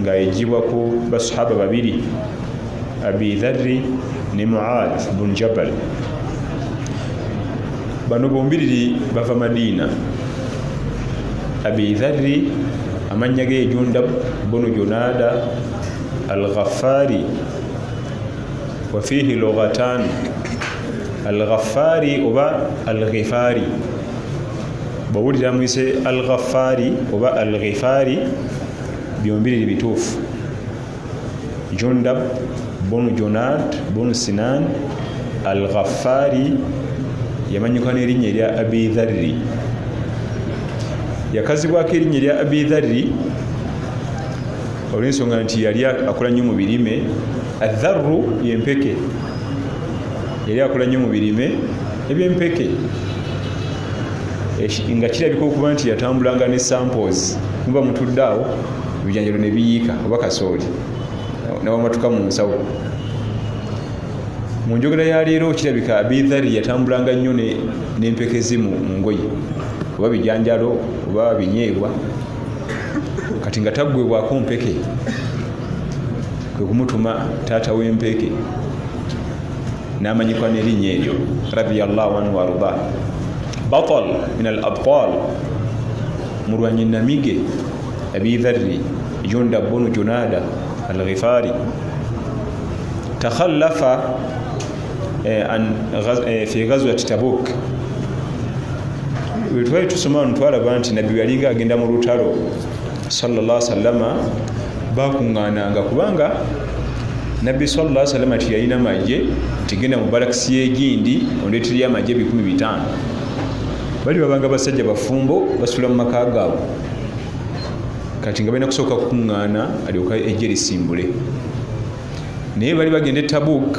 nga ejibwa ku basahaba babiri Abi Dharri ne Muadh bin Jabal. Bano bombiriri bava Madina. Abi Dharri amanya ge Jundab bin Junada al-Ghaffari wa fihi lughatan al-Ghaffari oba al-Ghifari. Bawulira mwise al-Ghaffari oba al-Ghifari byombiriri bituufu. Jundab bin Junad bin Sinan al-Ghaffari yamanyikana erinnya erya Abi Dharri. Yakazibwako erinnya erya Abi Dharri olw'ensonga nti yali akola nnyo mu birime. Adharru yempeke, yali akola nnyo mu birime ebyempeke, nga kirabika okuba nti yatambulanga ne samples. Muba mutudde awo ebijanjalo ne biyiika oba kasooli nawamatuka mu nsawo. Mu njogera ya leero kirabika Abi Dharri yatambulanga nnyo n'empeke zimu mu ngoye oba bijanjalo oba binyeebwa, kati nga taggwebwako mpeke kwe kumutuma taata w'empeke n'amanyikwa n'erinnya eryo radiyallahu anhu warda. Batal min al-abtal, mulwanyi namige Abi Dharri Jundab bin Junada al-Ghifari. Takhallafa fi ghazwati Tabuk. Twali tusoma ntwalaba nti nabbi yalinga agenda mu lutalo sallallahu alaihi wasallama bakuŋŋaananga kubanga nabbi sallallahu alaihi wasallama tiyalina magye tigenda mu balakisi y'egindi ondeeteryo amagye 500. Bali babanga basajja bafumbo basula mu maka gaabwe, kati nga balina kusooka kukuŋŋaana alyoka ejje lisimbule. Naye bali bagenda e Tabuk,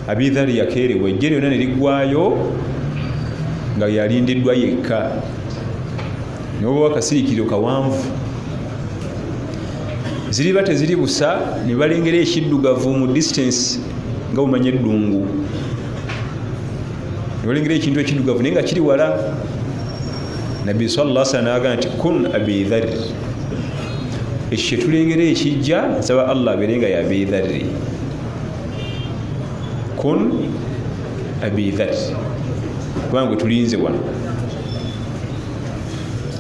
Abi Dharri yakeerewa, ejje lyonna ne liggwayo nga yalindiddwa yekka. N'oba akasirikiro kawanvu, ziriba teziri busa, ne balengera ekiddugavu mu distance nga bumanye eddungu, ne balengera ekintu ekiddugavu naye nga kiri wala. Nabbi sallallahu alaihi wasallam n'agamba nti kun Abi Dharri, ekyo kye tulengera ekijja nsaba Allah abeere nga ya Abi Dharri. Kun Abi Dharri, kubanga tulinze wano.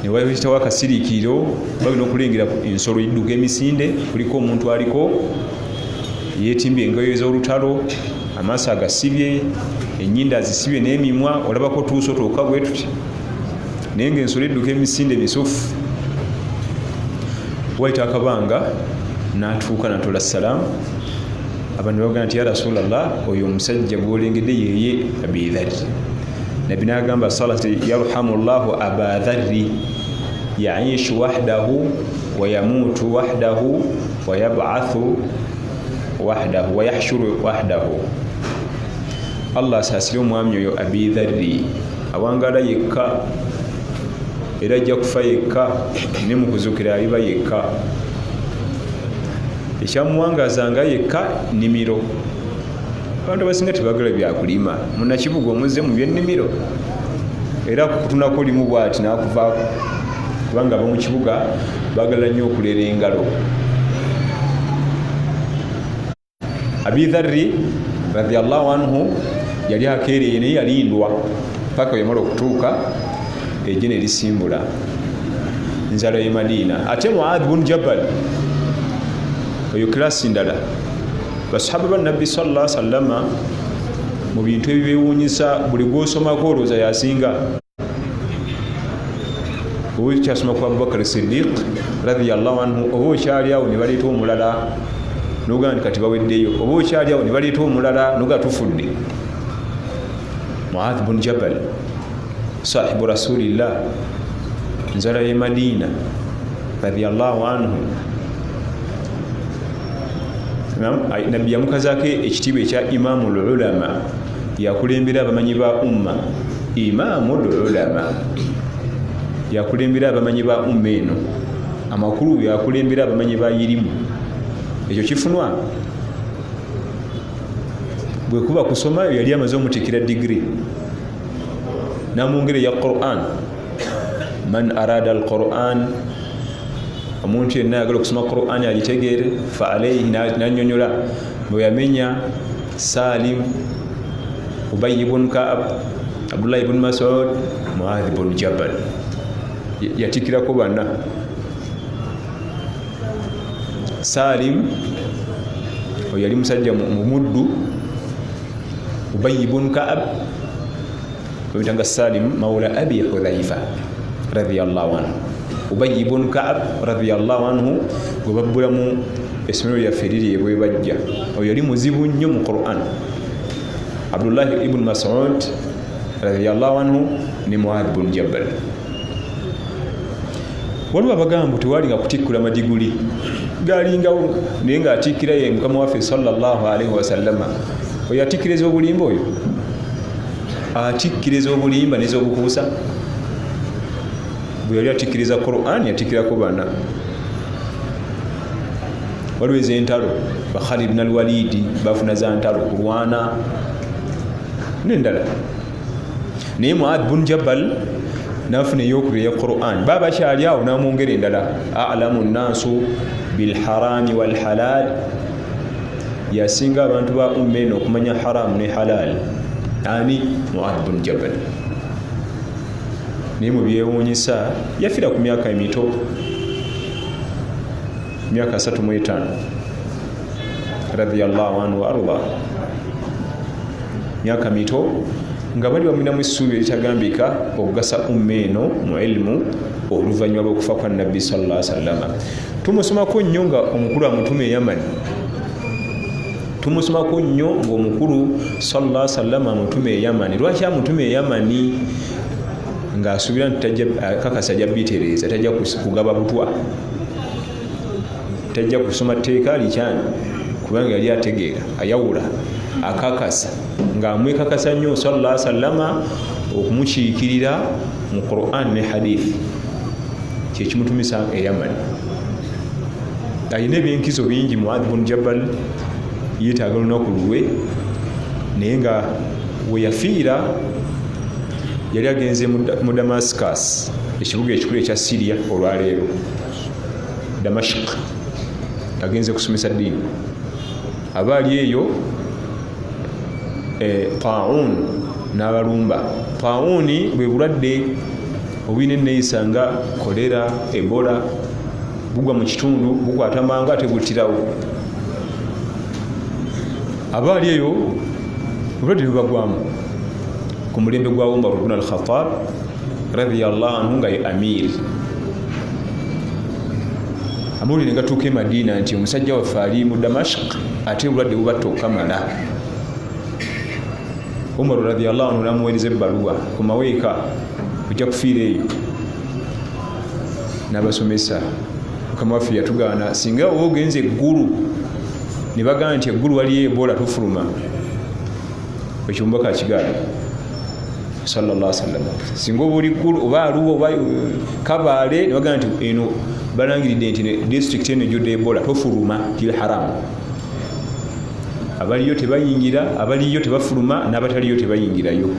Ne wayitawo akasirikiro, balina okulengera ensolo idduka emisinde, kuliko omuntu aliko yeetimbye engoye z'olutalo, amaaso agasibye, ennyindo azisibye n'emimwa, olabako tuuso tooka bwe tuti, naye ng'ensolo edduka emisinde misufu. Wayita akabanga n'atuuka n'atola salaamu. Abantu bagamba nti ya Rasulallah, oyo omusajja gw'olengedde yeye Abi Dharri. Nabbi n'agamba salati yarhamullahu Aba Dharri yaishu wahdahu wa yamutu wahdahu wa yab'athu wahdahu wa yahshuru wahdahu. Allah asaasire omwami oyo Abi Dharri, awangala yekka era ajja kufa yekka, ne mu kuzuukira aliba yekka. Ekyamuwangazanga yekka nnimiro. Abantu abasinga tebagala byakulima, munnakibuga omuzze mu byennimiro, era kutunako limu bw'ati n'akuvaako, kubanga ab'omu kibuga bagala nnyo okulera engalo. Abi Dharri radiyallahu anhu yali akeereye naye yalindwa paka yamala okutuuka ejje ne lisimbula nzalo y'e Madina. Ate Muadh bin Jabal, oyo kilasi ndala. Basahaba ba Nabbi sallallahu alaihi wasallama mu bintu ebibeewuunyisa, buli gw'osomako olowooza yasinga. Oba kyasoma ku Abubakar Siddiq radiyallahu anhu, oba okyali awo ne baleeta omulala n'ogamba nti kati baweddeyo, oba okyali awo ne baleeta omulala n'oga tufudde. Muadh bin Jabal sahibu rasulillah, nzala y'e Madina radiyallahu anhu. Nabbi yamukazaako ekitiibwa ekya Imamul Ulama, yakulembera abamanyi ba umma. Imamul Ulama yakulembera abamanyi ba umma eno, amakulu yakulembera abamanyi ba irimu. Ekyo kifunwa bwe kuba kusoma yali amaze omuteekera digiri, namwongere ya Quran. Man arada al-Quran omuntu yenna ayagala okusoma Qur'an agitegeere fa alayhi n'annyonnyola bwe yamenya Salim, Ubay ibn Ka'ab, Abdullah ibn Mas'ud, Mu'adh ibn Jabal yatikirako banna. Salim oyo yali musajja mumuddu. Ubay ibn Ka'ab oyitanga Salim mawla Abi Hudhaifa radiyallahu anhu. Ubay ibn Ka'ab radiyallahu anhu gwe babbulamu essomero lyaffe liri bwe bajja, oyo yali muzibu nnyo mu Qur'an. Abdullah ibn Mas'ud radiyallahu anhu ne Mu'adh ibn Jabal. Waliwo abagamba tewali nga kutikkula madiguli galingawo naye ng'atikkira ye Mukama waffe sallallahu alaihi wasallama. Oyo atikkiriza obulimba, oyo atikkiriza obulimba n'ez'obukuusa. Bwe yali atikkiriza Qur'an yatikkirako bana. Waliwo ez'entalo ba Khalid ibn al-Walid bafuna za ntalo kulwana n'endala. Naye Mu'adh ibn Jabal n'afuna ey'okubiri ya Qur'an. Baba kyali awo n'amwongera endala, a'lamu nnaasu bilharami walhalal, yasinga abantu ba umma eno okumanya haramu ne halal. Ani? Mu'adh ibn Jabal. Naye mu byewuunyisa yafiira ku myaka emito, myaka 35 radiyallahu anhu arda, myaka mito nga bali bamulinamu essuubi eritagambika okugasa umma eno mu ilmu oluvannyuma lw'okufa kwa Nabbi sallallahu alaihi wasallam. Tumusomako nnyo nga omukulu amutume e Yaman. Tumusomako nnyo ng'omukulu sallallahu alaihi wasallam amutume e Yaman. Lwaki amutume e Yaman? Ng'asuubira nti tajja kakasa ajja bitereeza, tajja kugaba butwa, tajja kusoma tteeka likyani, kubanga yali ategeera ayawula akakasa ng'amwekakasa nnyo sallallahu alaihi wasallama okumukiikirira mu Qur'an ne hadith. Kyekimutumisa e Yaman. Alina ebyenkizo bingi Mu'adh ibn Jabal, yeetaaga olunaku luwe, naye nga we yafiira yali agenze mu Damascus, ekibuga ekikulu ekya Syria olwaleero. Damashq agenze kusomesa ddiini. Abaali eyo Ta'un n'abalumba. Ta'uni bwe bulwadde obulina enneeyisa nga kolera, Ebola, bugwa mu kitundu, bukwata mangu ate buttirawo. Abaali eyo obulwadde bubagwamu ku mulembe gwa Umar ibn al-Khattab radiyallahu anhu nga ye amir. Amawulire ne gatuuka e Madina nti omusajja waffe ali mu Damashq ate obulwadde bubatta okukamala. Umar radiyallahu anhu n'amuweereza ebbaluwa ku maweeka, ojja kufiira eyo. N'abasomesa, Mukama waffe yatugaana singa oba ogenze eggulu ne bagamba nti eggulu waliyo Ebola tufuluma, ekyo omubaka akigaana sallallahu alaihi wasallam. Singa oba oli ggulu oba Arua oba Kabaale ne bagamba nti eno balangiridde nti district eno ejjudde Ebola tofuluma, kiri haramu. Abaliyo tebayingira, abaliyo tebafuluma, n'abataliyo tebayingirayo.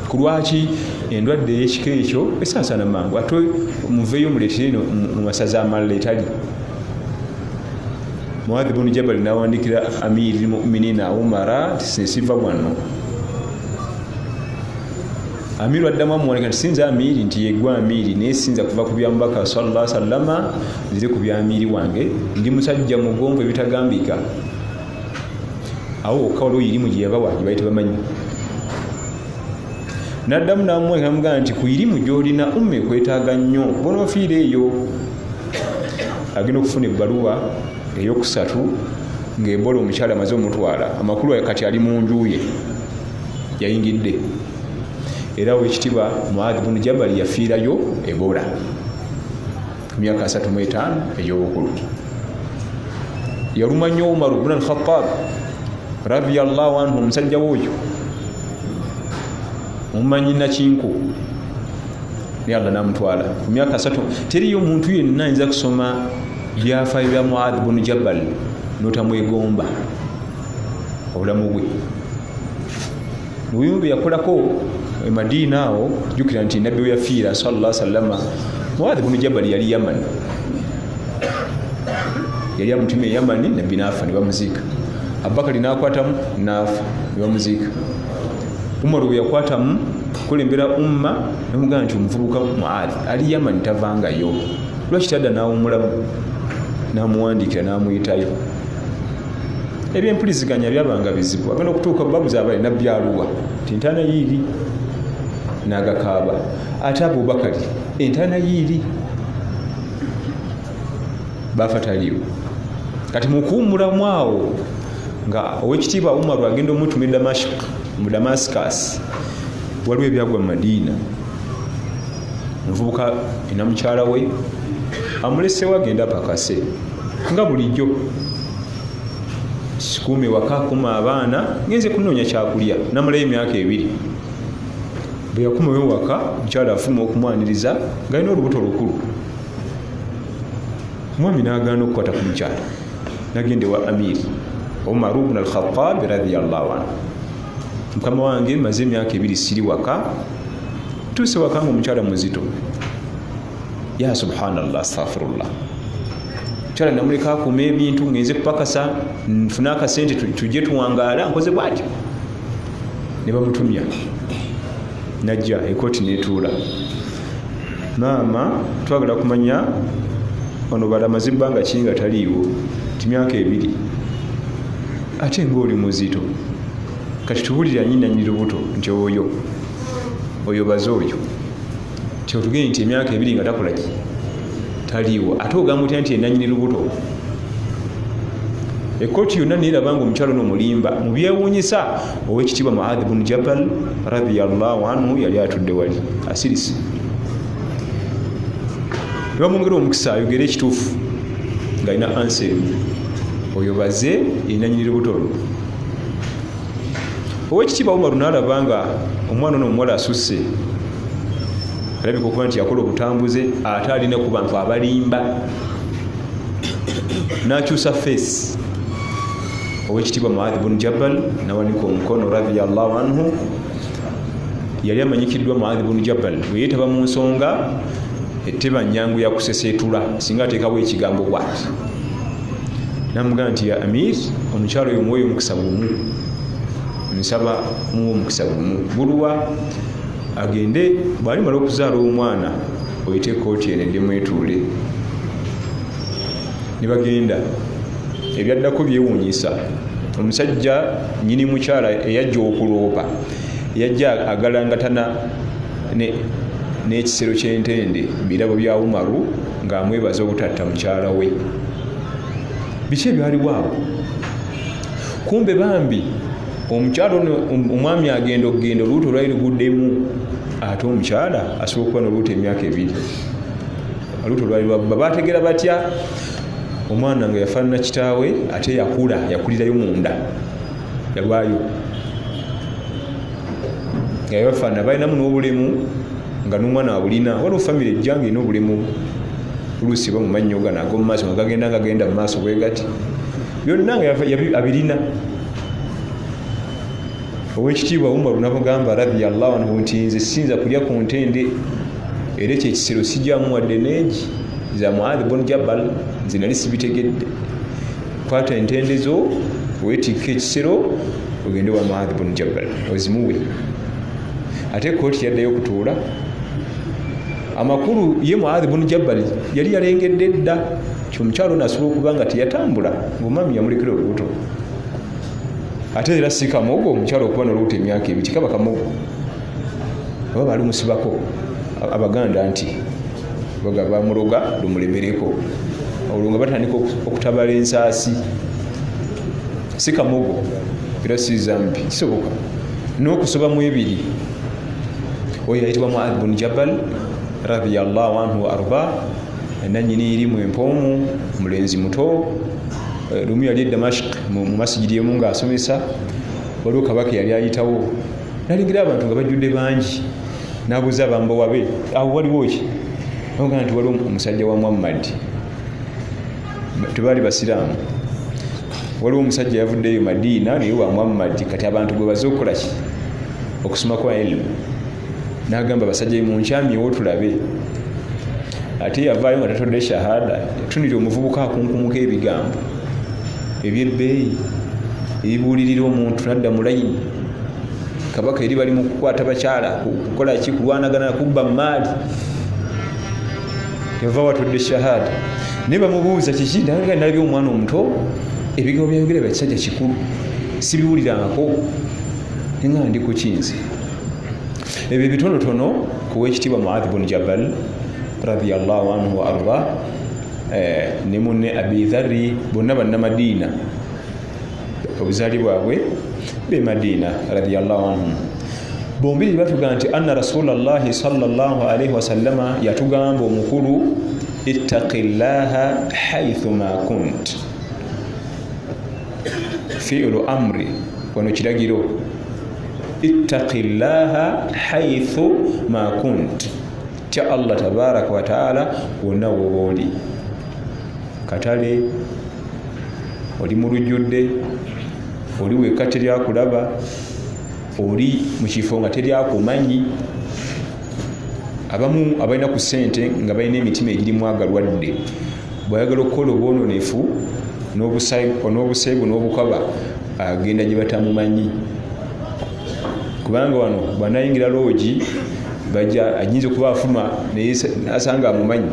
Ku lwaki? Endwadde ey'ekika ekyo esaasaana mangu, ate muveeyo muleetere eno mu masaza amalala etali. Mu'adh ibn Jabal n'awandikira Amirul Mu'minin Umara sinsiva bwanno. Amiru addamu amuwanika nti sinza amiri nti yegwa amiri naye sinza kuva ku bya mubaka sallallahu alaihi wasallam nzire ku bya amiri wange, ndi musajja mugonvu ebitagambika. Awo okawalo irimu gye yabawa gye bayita bamanyi. N'addamu n'amuwanika n'amugamba nti ku irimu gy'olina umme kwetaaga nnyo, bw'onoofiira eyo. Agenda okufuna ebbaluwa ey'okusatu ng'Ebola omukyala amaze omutwala, amakulu kati ali mu nju ye, yayingidde. Era wekitiibwa Mu'adh ibn Jabal yafiirayo Ebola ku myaka 35 ey'obukulu. Yaluma nnyo Umar ibn al-Khattab radiyallahu anhu, omusajja w'oyo omumanyi nakinku, naye Allah n'amutwala ku myaka 3. Teriyo muntu yenna ayinza kusoma byafaayo bya Mu'adh ibn Jabal n'otamwegomba obulamu bwe. Mu bimu bye yakolako e Madina awo, jjukira nti nabbi we yafiira sallallahu alaihi wasallam Mu'adh ibn Jabal yali Yaman. yali amutumye e Yamani nabbi n'afa ne bamuziika. Abubakari n'akwatamu n'afa ne bamuziika. Umaru bwe yakwatamu kulembera umma namugamba nti omuvubuka Muadh ali Yamani tavangayo. Lwaki tadda n'awumulamu n'amuwandiikira n'amuyitayo. Ebyempuliziganya byabanga bizibu. Agenda okutuuka babuza abali nabbi aluwa nti entaana yiiri n'agakaaba. Ate Abubakari entaana yiiri bafa taliiwo. Kati mu kuwummulamu awo nga owekitiibwa Umaru agenda omutuma mu Damascus, waliwo ebyagwa mu Madiina. Omuvubuka ina mukyala we amulesewo agenda pakase nga bulijjo. Sikuume waka akuma abaana ngenze kunoonya kyakulya namulayo emyaka 2. Bwe yakumayo waka mukyala afuma okumwaniriza ng'alina olubuto lukulu. Mwami n'agaana okukwata ku mukyala nagende wa Amir Umar ibn al-Khattab radiyallahu anhu. Mukama wange maze emyaka 2 siri waka, tuuse waka ng'omukyala muzito. Ya subhanallah, astaghfirullah. Mukyala namuleka akuuma ebintu ngenze kupakasa nfune akasente tujje tuwangaala nkoze bw'atyo. Ne bamutumya najja ekooti n'etuula. Maama twagala kumanya ono balamaze ebbanga ki nga taliiwo, ti myaka 2 ate ng'oli muzito. Kati tuwulira nnyinanyini lubuto nti oyo baze oyo ti otugende nti emyaka 2 nga takola ki taliiwo, ate ogamba otya nti enanyini lubuto. Ekooti yonna neeraba nga omukyalo n'omulimba. Mu byewuunyisa ow'ekitiibwa Muadh ibn Jabal radiyallahu anhu yali atudde wali asirise. Ne bamwongera omukisa ayogere ekituufu ng'alina anseri oyo baze enanyini lubuto lwo. Owekitiibwa Umaru n'alaba nga omwana ono omuwala asusse, alabika okuba nti yakola obutambuze ate alina ku bantu abalimba, n'akyusa face. Owekitiibwa Muadh ibn Jabal n'awanika omukono radiyallahu anhu. Yali amanyikiddwa Muadh ibn Jabal bwe yeetaba mu nsonga etteba nnyangu ya kuseseetula singa ateekawo ekigambo bw'ati. N'amugamba nti ya Amir, omukyalo oyo muweeyo omukisa gumu, nsaba muwe omukisa gumu. Buluwa agende bw'alimala okuzaala omwana oyite ekooti eno eddemu etuule. Ne bagenda. Ebyaddako byewuunyisa. Omusajja nnyini mukyala eyajja okuloopa yajja agalangatana n'ekisero ky'entende birabo bya Umaru ng'amwebaza obutatta mukyala we. Biki ebyaliwo awo? Kumbe bambi omukyala ono omwami agenda okugenda olubuto lwali luguddemu, ate omukyala asobola okuba n'olubuto emyaka 2. Olubuto lwali lwabba. Baategera batya? Omwana nga yafaanana kitaawe ate yakulirayo munda, yalwayo nga yabafaanana balinamu n'obulemu nga n'omwana abulina. Waliwo famire ejjanga erina obulemu oluusi ba mu mannyo gano ag'omu maaso nga gagenda mu maaso bwe gati, byonna nga abirina. Owekitiibwa Umaru n'amugamba radiyallahu anhu nti nze siyinza kulya ku ntende era ekyo ekisero sijjamu wadde neegi za Muadh ibn Jabal, nze nali sibitegedde. Kwata entende zo weetikka ekisero ogende wa Muadh ibn Jabal ozimuwe. Ate ekooti yaddayo okutuula. Amakulu ye Muadh ibn Jabal yali yalengedde dda kyomukyalo nasobola okuba nga teyatambula ng'omwami yamulekera olubuto. Ate era si kamogo omukyalo okuba n'olubuto emyaka 2 kikaba kamogo. Oba bali musibako Abaganda nti bamuloga lumulemereko. Olwo nga batandika okutabala ensaasi. Si kamogo era si zambi, kisoboka n'okusoba mu 2. Oyo ayitibwa Muadh ibn Jabal radiyallahu anhu arba. Nannyini erimu empoomu, mulenzi muto. Lumu yali Damashq mu masijidi emu ng'asomesa. Waliwo kabaka yali ayitawo n'alengera abantu nga bajjudde bangi, n'abuuza abambowa be awo waliwo ki? N'agamba nti waliwo omusajja wa Muhammad. Tebaali basiraamu. Waliwo omusajja yavuddeyo Madiina naye wa Muhammad, kati abantu gwe baze okukola ki? Okusoma kwa ilmu. N'agamba basajja mu nkyamyewo tulabe. ate yavaayo nga tatodde shahada yatunira omuvubuka akunkumuka ebigambo ebyebbeeyi ebibuulirira omuntu nadda mu layini kabaka eri bali mu kukwata bakyala kukola ki kulwanagana kubba maali yava watodde shahada naye bamubuuza kiki ndaga nalabye omwana omuto ebigambo byayogera bya kisajja kikulu sibiwulirangako nga ndi ku kinzi ebyo bitonotono kuwa ekitiibwa Muadh bun Jabal radiyallahu anhu wa arda ne munne Abi Dharri bonna bannamadiina obuzaali bwabwe be Madiina radiyallahu anhu bombiri batugamba nti anna rasulallahi sallallahu alaihi wasallama yatugamba omukulu ittaqillaha haythu ma kunt fi'lu amri wano kiragiro ittaqillaha haythu ma kunt tya Allah tabaraka wa taala wonna woba oli katale oli mu lujjudde oli wekka teryakulaba oli mu kifo nga teryakumanyi abamu abalina ku ssente nga balina emitima egirimu agalwadde bwayagala okukola obwononefu n'obuseegu n'obukaba agenda gye batamumanyi kubanga wano bwanayingira loogi bajja ayinza okuba afuna naye asanga amumanyi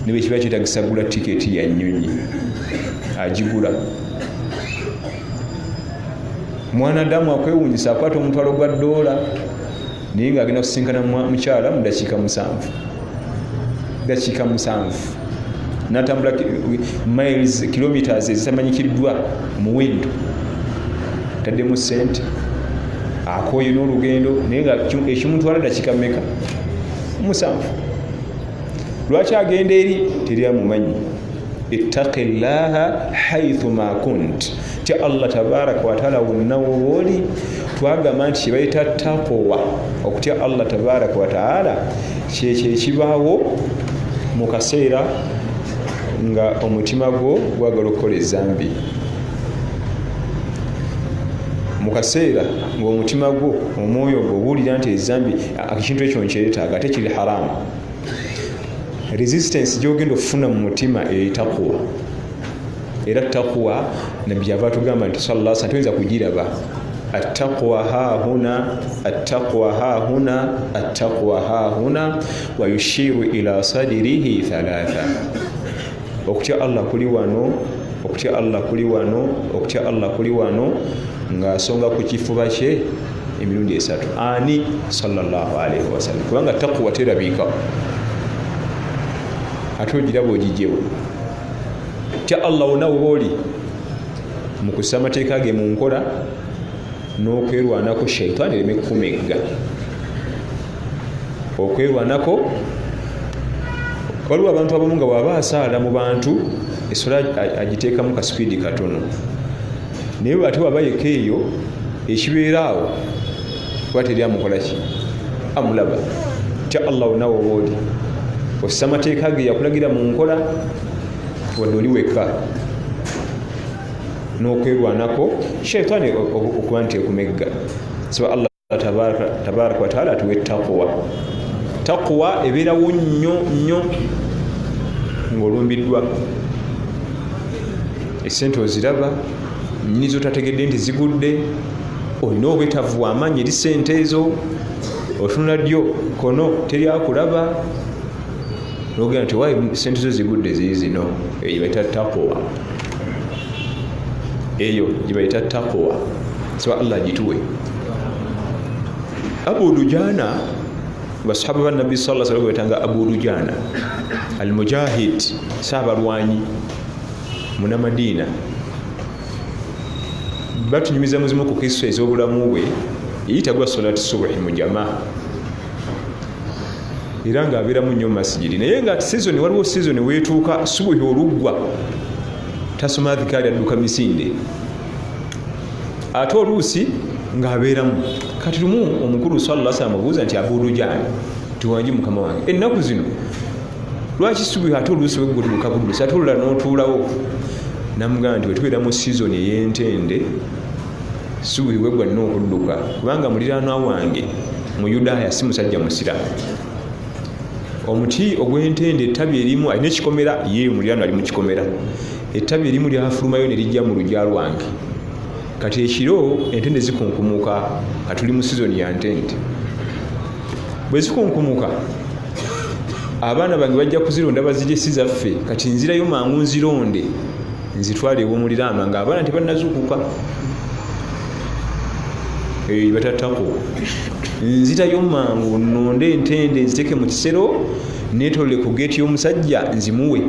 ne bwe kiba kyetagisa gula tiketi ya nnyonyi agigula mwanadamu akwewunyisa akwata omutwalo gwa $, naye ng'agenda kusinkana mukyala mu dakiika 7 n'atambula miles kilometers ezitamanyikiddwa muwendo taddemu ssente akooye n'olugendo naye nga ekimutwala dakiika mmeka 7 lwaki agenda eri teryamumanyi ittaqillaha haythu ma kunt tya Allah tabaraka wa taala wonna wooli twagamba nti kyebayita taqwa okutya Allah tabaraka wa taala kyekyo ekibaawo mu kaseera nga omutima gwo gwagala okukola ezambi mu kaseera ng'omutima gwo omwoyo gwo obuwulira nti ezambi ekintu ekyo nkyetaaga ate kiri haramu resistance gyogenda okufuna mu mutima taqwa era taqwa nabbi yava tugamba nti sallallahu alaihi wasallam tuyinza kugiraba attaqwa hahuna attaqwa hahuna attaqwa hahuna wa yushiru ila sadirihi 3 okutya Allah kuli wano okutya Allah kuli wano okutya Allah kuli wano ng'asonga ku kifuba kye emirundi 3 ani sallallahu alaihi wasallam kubanga taqwa terabika ate ogiraba ogijjewo tya Allah wonna woba oli mu kussa amateeka ge mu nkola n'okwerwanako shaitaani ereme kukumegga okwerwanako waliwo abantu abamu nga bw'aba asaala mu bantu esola agiteekamu kasipiidi katono naye ate waba yeka eyo ekibeera awo kuba teryamukola ki amulaba tya Allah wonna woba oli ossa amateeka ge yakulagira mu nkola wadde oli wekka n'okwerwanako shaitaani okuba nti ekumegga siba Allah tabaraka wa taala atuwa ettaqwa taqwa ebeerawo nnyo ng'olumbiddwa essente oziraba nnyini zotategedde nti zigudde olina obwetaavu bw'amaanyi eri ssente ezo otunula ddyo kono teryakulaba n'ogenda nti waayi ssente zo zigudde ziizino eyo gyebayita taqwa eyo gyebayita taqwa siba Allah gituwe Abu Dujana basahaba ba Nabbi sallallahu alaihi wasallam betanga Abu Dujana al-mujahid sabalwanyi muna Madina batunyumiza muzimu ku kiso ez'obulamu bwe yitagwa salati subuhi mu jamaa era ng'abeeramu nnyo masijidi naye nga season waliwo season weetuuka subuhi oluggwa tasoma adhikaari adduka misinde ate oluusi ng'abeeramu kati lumu omukulu sallallahu alaihi wasallam abuuza nti Abu Dujana tuwanji mukama wange ennaku zino lwaki subuhi ate oluusi wegudduka buddusi ate olula n'otuulawo namugamba nti wetubeera mu season ey'entende subuhi wegwa nnina okudduka kubanga muliraanwa wange mu Yudaaya si musajja musiraamu omuti ogw'entende ettabi erimu alina ekikomera ye muliraano ali mu kikomera ettabi erimu lyafulumayo ne lijja mu lujja lwange kati ekiro entende zikunkumuka katuli mu sizoni ya ntende bwe zikunkumuka abaana bange bajja kuzironda bazirye si zaffe kati nzirayo mangu nzironde nzitwale ew'omuliraano nga abaana tebannazuukuka batattako nzitayo mangu nonde entende nziteke mu kisero netolole ku geeti y'omusajja nzimuwe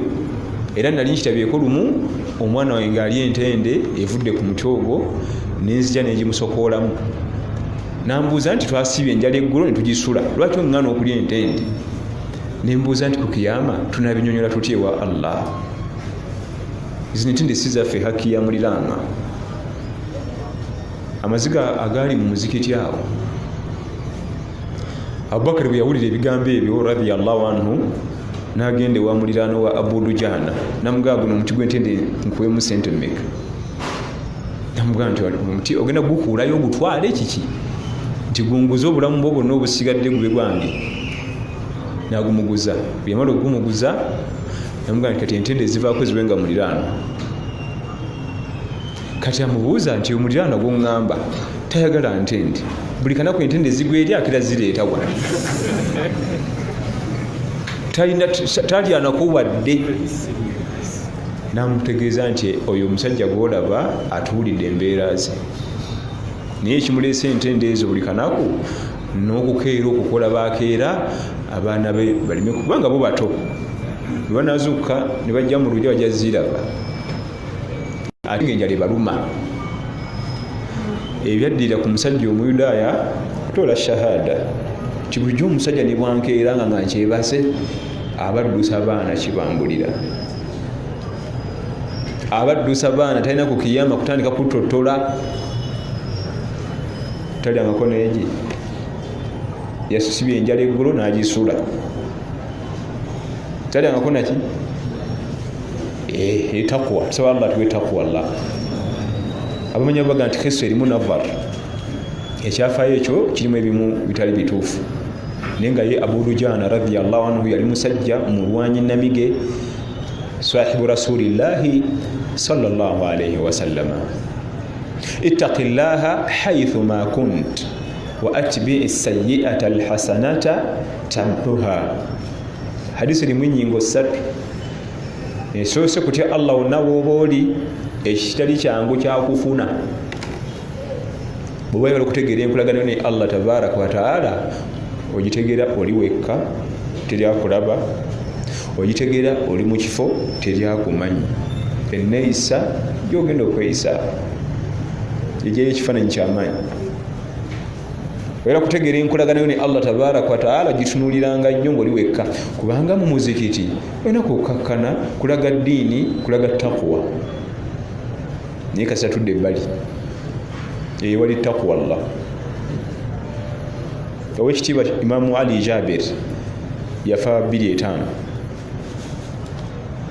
era nali nkitabyeko lumu omwana wange ng'ali entende evudde ku muti ogwo nenzija nengimusokoolamu nambuuza nti twasiibye enjala eggulo ne tugisula lwaki oŋŋaana okulya entende nembuuza nti ku kiyama tunabinyonyola tutya ewa Allah zino entende si zaffe haki ya muliraanwa amaziga agaali mu muzikiti awo Abubakar bwe yawulira ebigambo ebyo radiyallahu anhu n'agenda ewa muliraano wa Abu Dujana namugamba guno omuti gw'entende nkuwemu sente mmeka namugamba nti omuti ogenda gukuulayo ogutwale kiki nti gunguza obulamu bwo bwonna obusigadde gube gwange n'agumuguza bwe yamala okugumuguza namugamba nti kati entende ezivaako ziwenga muliraano kati amubuuza nti omuliraano gw'oŋŋamba tayagala ntende buli kanaku entende zigwa eri akira zireeta wano talyanako wadde namutegeeza nti oyo omusajja gwolaba atuwulidde embeera ze naye ekimuleese entende ezo buli kanaku n'okukeera okukola bakeera abaana be balime kubanga bo bato bwe banazuuka ne bajja mu lujja bajja ziraba ate ng'enjala ebaluma ebyaddirira ku musajja omuyudaaya atoola shahada ti bulijjo omusajja ne bwankeera nga nkyebase abaddusa baana kibambulira abaddusa baana talina ku kiyama kutandika kutotola talyangako neegi yasusibya enjala eggulo n'agisula talyangako naki etakwa tusaba Allah tuwe takwa Allah abamanya baga nti Kristo erimu navar ekyafaayo ekyo kirimu ebimu bitali bituufu naye nga ye Abu Dujana radiyallahu anhu yali musajja mulwanyi namige sahibu rasulillahi sallallahu alayhi wasallama ittaqillaha haythu ma kunt wa atbi'i sayyi'ata alhasanata tamhuha hadisi erimu ennyingo ssatu esoose kutya Allah wonna w'oba oli ekitali kyangu kyakufuna bwe bayagala okutegeera enkolagano ne Allah tabaraka wa taala ogitegeera oli wekka teryakulaba ogitegeera oli mu kifo teryakumanyi enneeyisa gyogenda okweyisa ejeyo ekifaananyi kyamaanyi era kutegeera enkolagano ne Allah tabaraka wa taala gitunuuliranga nnyo ng'oli wekka kubanga mu muzikiti olina kukakkana kulaga ddiini kulaga takwa naye kasi atudde ebbali eyo wali takwa Allah owekitiibwa Imaamu Ali Jabir yafa 25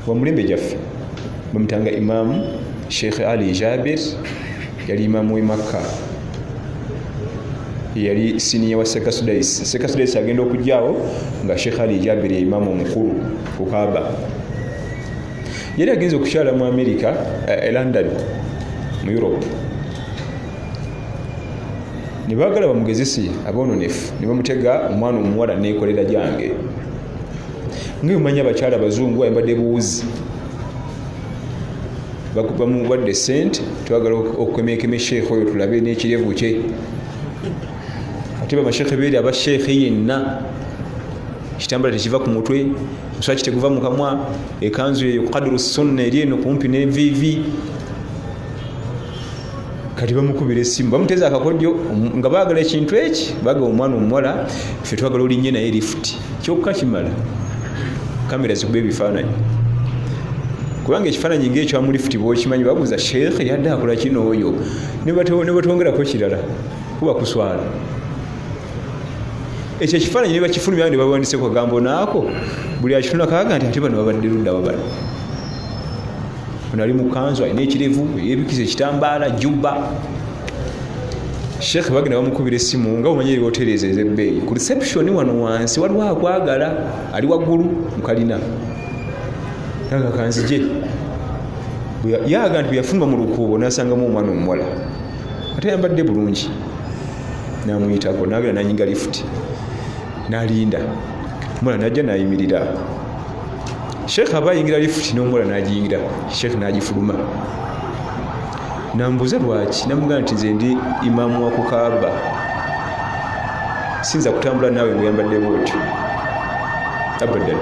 wa mulembe gyaffe bamutanga Imaamu Sheikh Ali Jabir yali imaamu w'e Makka yali siniya wa Sekasudais agenda okujjaawo nga Sheikh Ali Jabir ye imaamu omukulu ku Kaaba yali agenze okukyala mu America London mu Europe ne baagala bamugezesi aboononefu ne bamutega omwana omuwala neekolera gyange ng'emanya abakyala abazungu ayambadde buwuzi bamuwadde sente twagala okukemeekeme sheekhe oyo tulabe n'ekirevu kye ate bamashekhe beeri abashekhe yenna kitambala tekiva ku mutwe muswaki teguva mu kamwa ekanzu eyo qadru sunna eri eno kumpi n'enviivi kati bamukubira essimu bamuteza akakodyo nga baagala ekintu eki baagala omwana omuwala ffe twagala olinnye naye lifuti kyokka kimala kamera zikuba ebifaananyi kubanga ekifaananyi ng'ekyo amu lifuti bwokimanyi babuuza sheekhe yadde akola kino oyo ne batwongerako kirala kuba kuswala ekyo ekifaananyi ne bakifulumya ne bawandiise ku kagambo naako buli akituna kaaga nti ate bano babadde ludda wabala ono ali mu kanzu alina ekirevu yeebikiza ekitambaala jubba Sheikh bagenda bamukubira essimu nga omanyi ebyotereza ez'ebbeeyi ku reception wano wansi waliwo akwagala ali waggulu mukalina naga kanzije yaga nti yafuluma mu lukuubo n'asangamu omwana omuwala ate yambadde bulungi n'amuyitako n'agenda n'anyinga lifuti n'alinda omwana n'ajja n'ayimirira Sheikh aba ayingira lifuti n'omuwala n'agiyingira Sheikh n'agifuluma nambuuza lwaki namugamba nti nze ndi imaamu wa kukaaba sinza kutambula naawe ng'oyambadde bwotyo abadan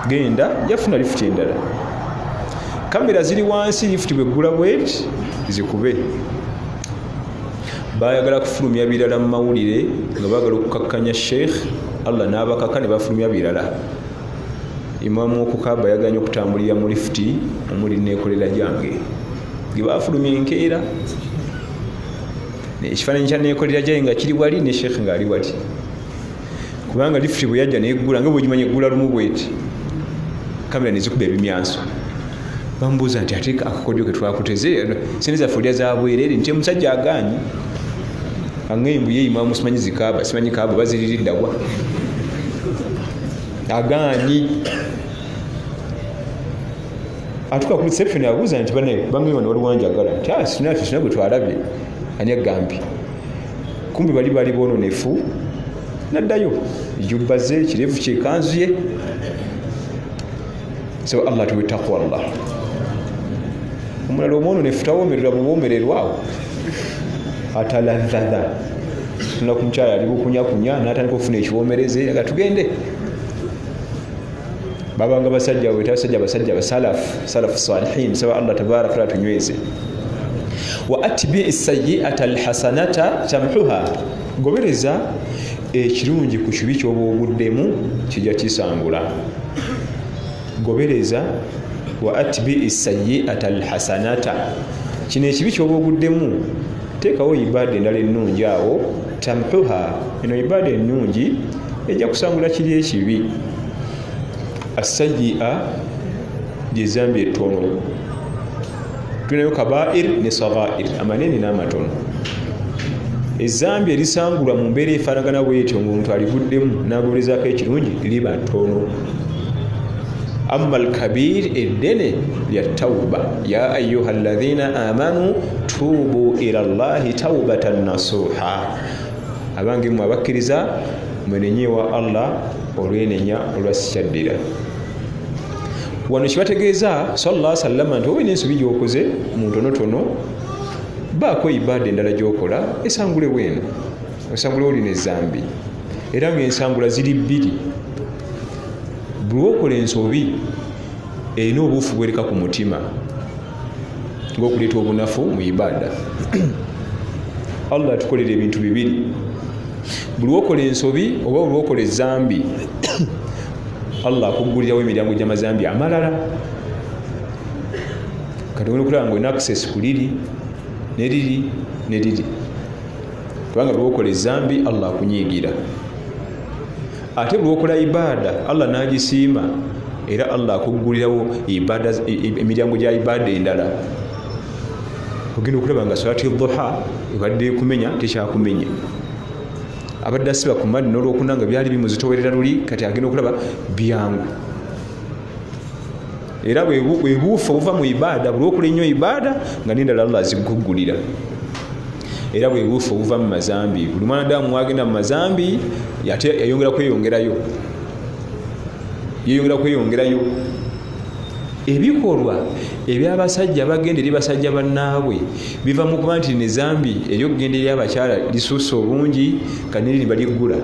genda yafuna lifuti endala kamera ziri wansi lifuti bweggula bweti zikube bayagala kufulumya birala mu mawulire nga baagala okukakkanya Sheikh Allah n'abakaka ne bafulumya birala imaamu okukaaba yaganye okutambulira mu lifuti omuli neekolera gyange ge bafulumya enkeera ekifaananyi kya neekolera gyange nga kiri wali ne Sheikh ng'ali wali kubanga lifuti bwe yajja neeggula nga bwegimanya eggula lumu bweti kamera nezikuba ebimyanso bambuuza nti ate akakodyo ke twakuteze sente zaffe olya za bwereere nti omusajja agaanyi aŋŋembu ye imaamu simanyi zikaaba simanyi kaaba baziririddawa agaanyi atuka ku reception abuuza nti bamwe bano waliwo njagala nti sina gwe twalabye ani agambye kumbi bali boononefu naddayo jubba ze kirevu kye kanzu ye so Allah tuwe taqwa Allah omulala omwononefu tawoomererwa buboomererwawo ataladhadha tuna ku mukyala ali bukunyakunya n'atandika okufuna ekiwoomereze aga tugende babanga basajja basajja basalafu salihin saba Allah tabaraka wa tunyweze wa atbi as-sayyi'ata al-hasanata tamhuha gobereza ekirungi ku kibi ky'oba obuddemu kijja kisangula gobereza wa atbi as-sayyi'ata al-hasanata kino ekibi ky'oba obuddemu teekawo ibada endala ennungi awo tamhuha eno ibada ennungi ejja kusangula kiri ekibi as-sayyi'a gyezambi ettono tulinayo kabair ne sagair amanene n'amatono ezambi erisangulwa mu mbeera efaanagana bwetyo ng'omuntu aliguddemu n'agoberezaako ekirungi liba ttono amma al-kabir eddene lya tawba ya ayuha alladhina amanu tubu ila llahi tawbatan nasuha abange mu abakkiriza mwenenyewa Allah olwenenya olwasikyaddira wano kibategeeza sallallahu alaihi wasallam nti oba n'ensobi gy'okoze mu ntonotono baako ibada endala gy'okola esangule bweno osangule olina ezambi era ng'ensangula ziri bbiri buli wokola ensobi erina obuufu bwereka ku mutima ng'okuleeta obunafu mu ibada Allah atukolera ebintu bibiri buli wokola ensobi oba buli wokola ezambi Allah akuggulirawo emiryango gy'amazambi amalala kati olina okulaba ng'olina access ku liri neriri kubanga buli wokola ezambi Allah akunyiigira ate buli wokola ibada Allah n'agisiima era Allah akuggulirawo emiryango gya ibada endala ogenda okulaba nga salati dhuha ebadde kumenya tekyakumenya abadde asiba ku madi n'olwokuna nga byali bimuzitowerera luli kati agenda okulaba byangu era bwebuufa obuva mu ibada buli wokola ennyo ibada nga n'endala Allah azikuggulira era bwebuufa obuva mu mazambi buli mwanadamu wagenda mu mazambi yayongera kweyongerayo ebikolwa ebyabasajja bagenda eri basajja bannaabwe biva mu kuba nti nezambi eryokugenda eri abakyala lisuusa obungi kaniriri baliggula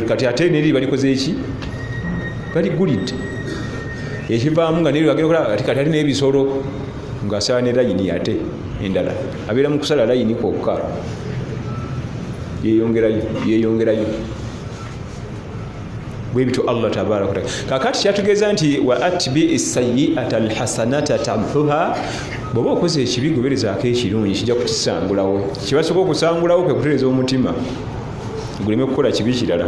kati ate neriri balikoze eki baliggulidde ekivaamu nga neriri bagenda okulaba kati ate n'ebisolo ng'asala ne layini ate endala abeera mu kusala layini kwokka yeyongerayo bwebito Allah tabaraka wa taala kakati kyatugeeza nti wa atbi as-sayyi'ata al-hasanata tamhuha bw'oba okoze ekibi goberezaako ekirungi kijja kukisangulawo kibasoka okusangulawo kwe kutereeza omutima guleme kukola kibi kirala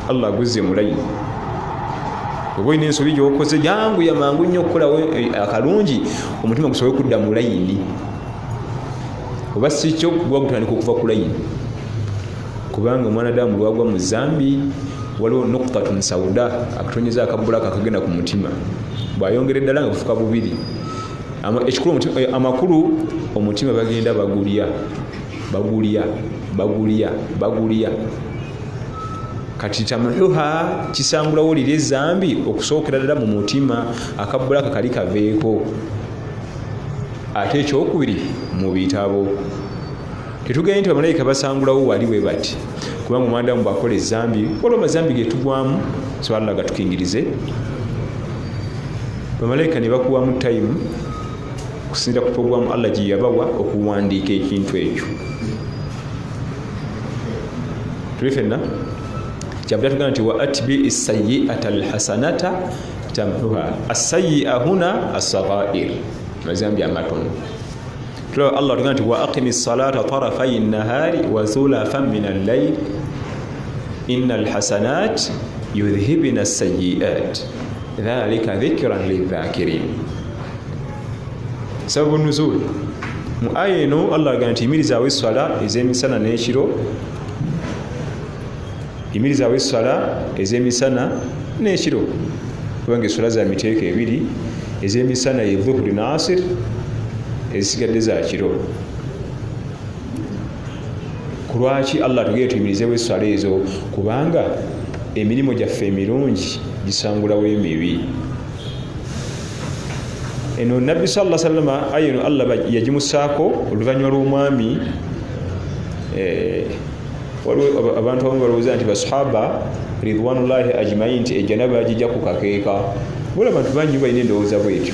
Allah aguzze mulayini oba olina ensobi gy'okoze jangu yamangu nnyo okukolawo akalungi omutima gusobola okudda mulayini oba si kyo gwa gutandika okuva ku layini kubanga omwanadamu lwagwa mu zambi waliwo nuqtatun sauda akatonyeza akabulaka akagenda ku mutima bwayongera eddala nga bufuka bubiri ekikulu amakulu omutima bagenda bagulya kati tamuha kisangulawo liri ezambi okusookera ddala mu mutima akabulaka kali kaveeko ate ekyokubiri mu bitabo tetugende nti bamalayika basangulawo wali bwe bati kubanga omwanadamu bwakola ezambi waliwo amazambi getugwamu swala gatukingirize bamalayika ne bakuwamu time kusinzira ku programu Allah gye yabawa okuwandiika ekintu ekyo tulifenna kyabula tugamba nti wa atbi as-sayyi'ata al-hasanata tamhuha as-sayyi'a huna as-saghair mazambi amatono tulaba Allah tugamba nti wa aqimis salata tarafay an-nahari wa zulafan min al-layl innal hasanat yudhhibna as-sayyi'at dhalika dhikran lidh-dhakirin sababu nuzul mu aya eno Allah agamba nti imirizaawo esswala ez'emisana n'ekiro imirizaawo esswala ez'emisana n'ekiro kubanga esswala za miteeko ebiri ez'emisana ye dhuhuri ne asir ezisigadde za kiro ku lwaki Allah tugere tuyimirizeewo esswala ezo kubanga emirimu gyaffe emirungi gisangulawo emibi eno nabbi sallallahu alaihi wasallam ayino Allah yagimusaako oluvannyuma lw'omwami waliwo abantu abamu balowooza nti basahaba ridwanullahi ajmain nti ejanaba bagijja ku kakeeka wala abantu bangi balina endowooza bwetyo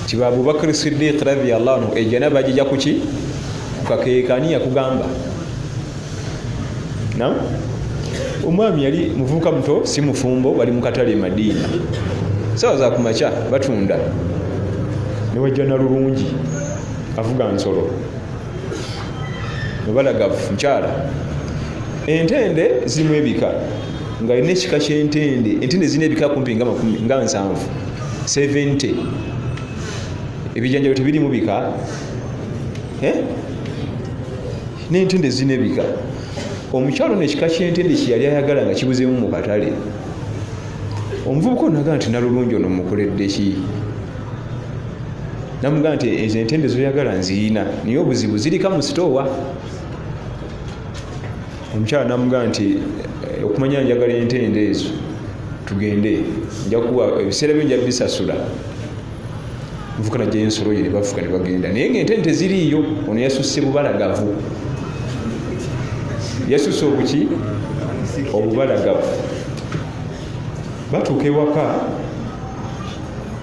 tiba Abubakar Siddiq radhiyallahu anhu ejanaba bagijja ku ki ku kakeeka ani yakugamba na omwami yali muvubuka muto si mufumbo bali mu katale Madina sawa za kumacha batunda ne wajjana lulungi avuga nsolo nobalagavu nkyala entende zimu ebika nga ine ekika ky'entende zina ebika kumpi nga 70 ebijanjalo tebiri mu bika n'entende zina ebika omukyalo n'ekika ky'entende kyeyali ayagala nga kibuzeemu mu katale omuvubuka onaga nti nalulungi ono mukoledde ki namugaa nti ezo entende zoyagala nzirina naye obuzibu zirika mu sitoowa omukyala namugaa nti okumanya njagala entende ezo tugende njakuwa ebiseera byo nja bisasula muvuka najjayo ensolo ye ne bafuka ne bagenda naye ng'entende teziriiyo ono yasusse bubalagavu yasusse obuki obubalagavu batuuka ewaka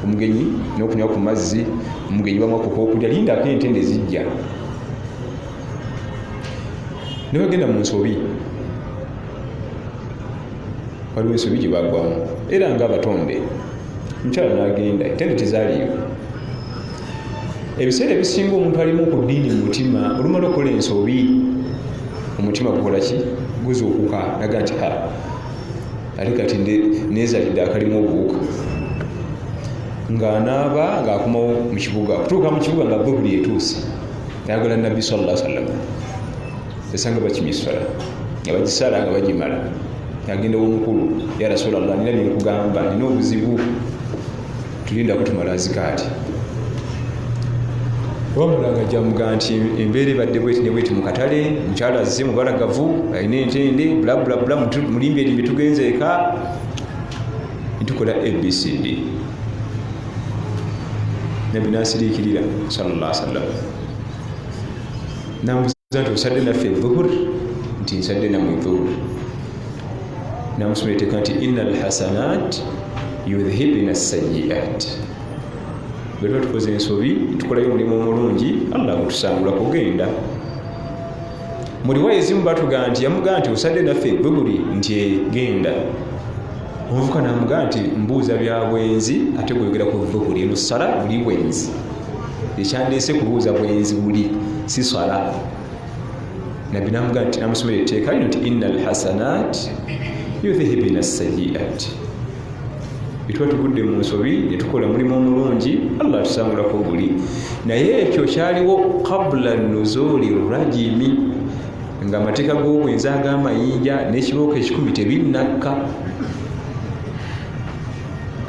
omugenyi n'okunywa ku mazzi omugenyi bamwakuka okulya lindako entende zijja ne bagenda mu nsobi waliwo ensobi gye bagwamu era ng'abatonde omukyala n'agenda entende tezaaliyo ebiseera ebisinga omuntu alimu ku ddiini mu mutima olumala okukola ensobi omutima gukola ki guzuukuka naga nti ate kati neezalidde akalimu obuwuka ng'anaaba ng'akomawo mu kibuga kutuuka mu kibuga nga dhuhuri etuuse ayagala nabbi sallallahu alaihi wasallam esanga bakimisala nga bagisala nga bagimala agenda w'omukulu ya rasulallah nina byenkugamba nina obuzibu tulinda kutumala azikaati wamulanga jamuga nti embeera ebadde bweti ne bweti mu katale mukyala azze mubalagavu alina entende bulabulabula mulimbe erimbe tugenze eka nitukola abcd nabbi nasiriikirira sallallahu alaihi wasallam namubuuza nti osadde naffe dhuhur nti nsadde namwe dhuhur namusomera nti innal hasanat yudhhibna as-sayyi'at bwe tuba tukoze ensobi tukolayo omulimu omulungi Allah gutusangula kugenda mu riwaya ezimu batugamba nti yamugaa nti osadde naffe dhuhuri nti genda omuvuka namugaa nti mbuuza bya bwenzi ate gweyogera ku dhuhuri eno sala buli bwenzi ekyandeese kubuuza bwenzi buli si sala nabbi namugaa nti namusomera etteeka lino nti innal hasanat yudhhibna as-sayyi'at bituba tugudde mu nsobi ne tukola mulimu omulungi Allah tusangulako guli naye ekyo kyaliwo qabla nuzuli rajimi nga amateeka g'obwenzi ag'amayinja n'ekibooko 10 tebinnakka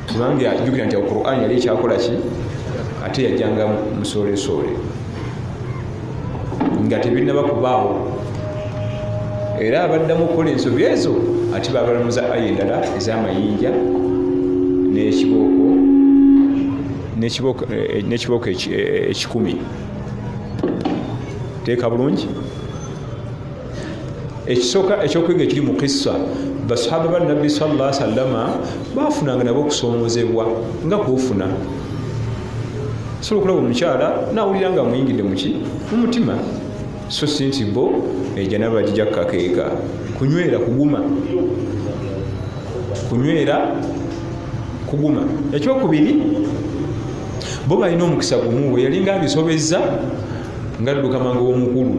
kubanga ajjukira nti Qur'an yali ekyakola ki ate yajjanga musolesoole nga tebinnaba kubaawo era abaddamu okukola ensobi ezo ate babalamuza aya endala ez'amayinja n'ekibooko 10 teeka bulungi ekisooka ekyokwiga ekiri mu kissa basahaba ba nabbi sallallahu alaihi wasallama bafunanga nabo okusoomozebwa nga kuufuna sobola okulaba omukyala nawulira nga amuyingidde muki mu mutima so si nti bo ejanaba gijja kukakeeka kunywera kuguma ekyokubiri bo balina omukisa gumu we yalinga abisobezza nga dduka mangu w'omukulu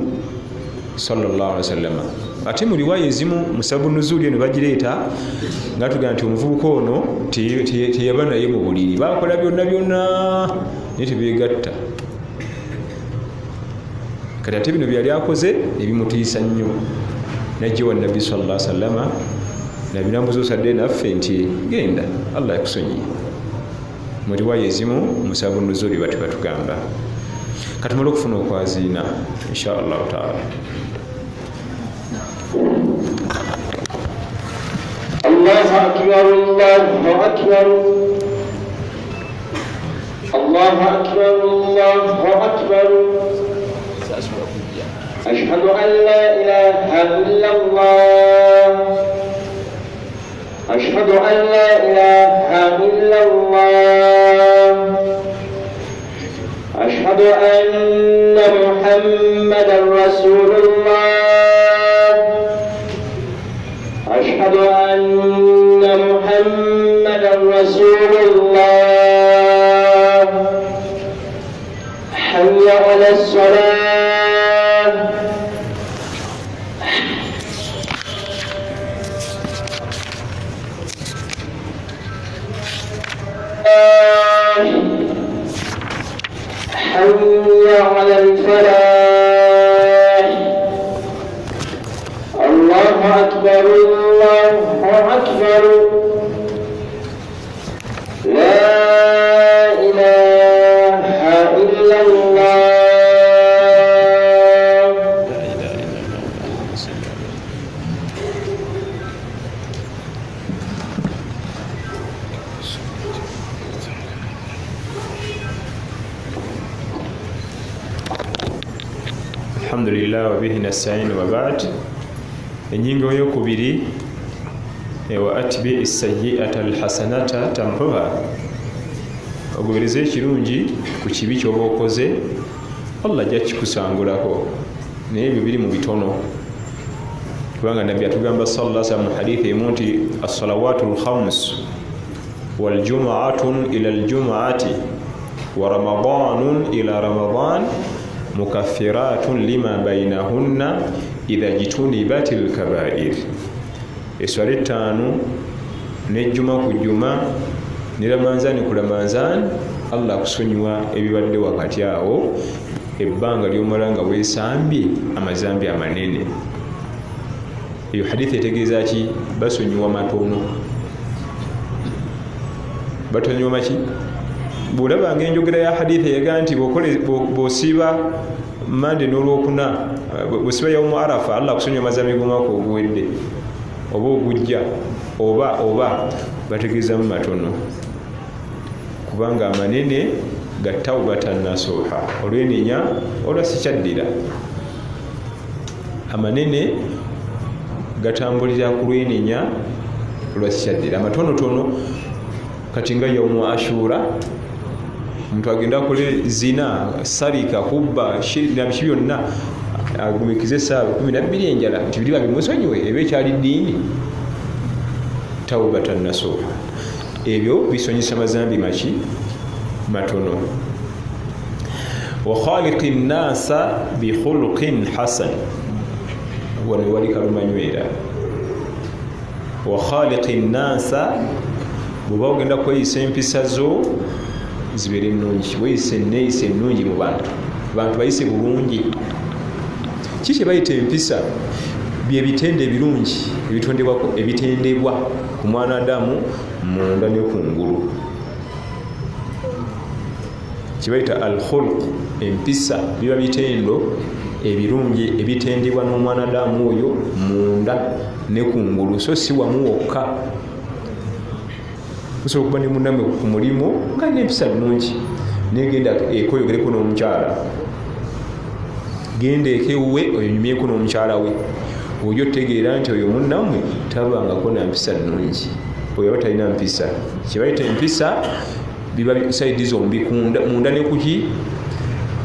sallallahu alaihi wasallama ate mu riwaya ezimu musabu nuzuli eno bagireeta nga tugamba nti omuvubuka ono teyaba naye mu buliri bakola byonna naye tebeegatta kati ate bino byali akoze ebimutiisa nnyo najjewa nabbi sallallahu alaihi wasallama nabirambuza osadde naffe nti genda Allah yakusonyiye mu riwaya ezimu musabu nuzuli batugamba katumala okufuna okwaziina insha Allah taala الله أكبر الله أكبر الله أكبر الله أكبر أشهد أن لا إله إلا الله أشهد أن لا إله إلا الله أشهد أن محمدا رسول الله أشهد أن محمدا رسول الله حي على الصلاة حي على الفلاح الله أكبر الله أكبر لا إله إلا الله الحمد لله وبه نستعين وبعد enyingo eyokubiri wa atbi as-sayyi'ata al-hasanata tamhuha ogobereze ekirungi ku kibi ky'oba okoze Allah ajja kikusangulako naye ebyo biri mu bitono kubanga nabbi atugamba sallallahu alaihi wasallam mu hadithi emu nti as-salawatu al-khams wal jumu'atun ila al-jumu'ati wa ramadanun ila ramadan mukaffiratun lima bainahunna idha jitunibat al-kaba'ir eswala 5 n'ejjuma ku jjuma ne ramanzani ku ramanzani Allah akusonyiwa ebibadde wakati awo ebbanga ly'omala nga weesambye amazambi amanene eyo hadithi etegeeza ki basonyiwa matono batonyiwa maki bw'olabanga enjogera ya hadithi eyagaa nti bw'osiiba mande n'olwokuna bw'osiba yawmu arafa Allah akusonyiwa amazambi g'omwaka oguwedde oba ogujja oba bategeezamu matono kubanga amanene ga tawbatan nasuha olwenenya olwasikyaddira amanene gatambulira ku lwenenya olwasikyaddira amatonotono kati nga yawmu ashura omuntu agenda akole zina sarika kubba nabiki byonna agumikize essaawa 12 enjala nti biriba bimusonyiwe eba ekyali ddiini tawbatan nasuha ebyo bisonyesa amazambi maki matono wa khaliqi nnasa bi khuluqin hasan wano wali kalumanywera wa khaliqi nnasa bw'oba ogenda kweyisa empisa zo zibeere ennungi, weeyise enneeyisa ennungi mu bantu bayise bulungi. Kiki bayita empisa? Bye bitende ebirungi ebitendebwa ku mwana Adamu munda ne kungulu, kibayita al-khulq. Empisa biba bitendo ebirungi ebitendebwa n'omwana Adamu oyo munda ne kungulu, so si wamu wokka. Osobola okuba ne munnammwe ku mulimu nga alina empisa nnungi, naye genda ekoyogereko n'omukyala, genda ekewe oyonyumyeko n'omukyala we, oyo otegeera nti oyo munnammwe tabangako na mpisa nnungi, oyo aba talina mpisa. Kyebayita empisa biba saidi zombi, munda ne kuki.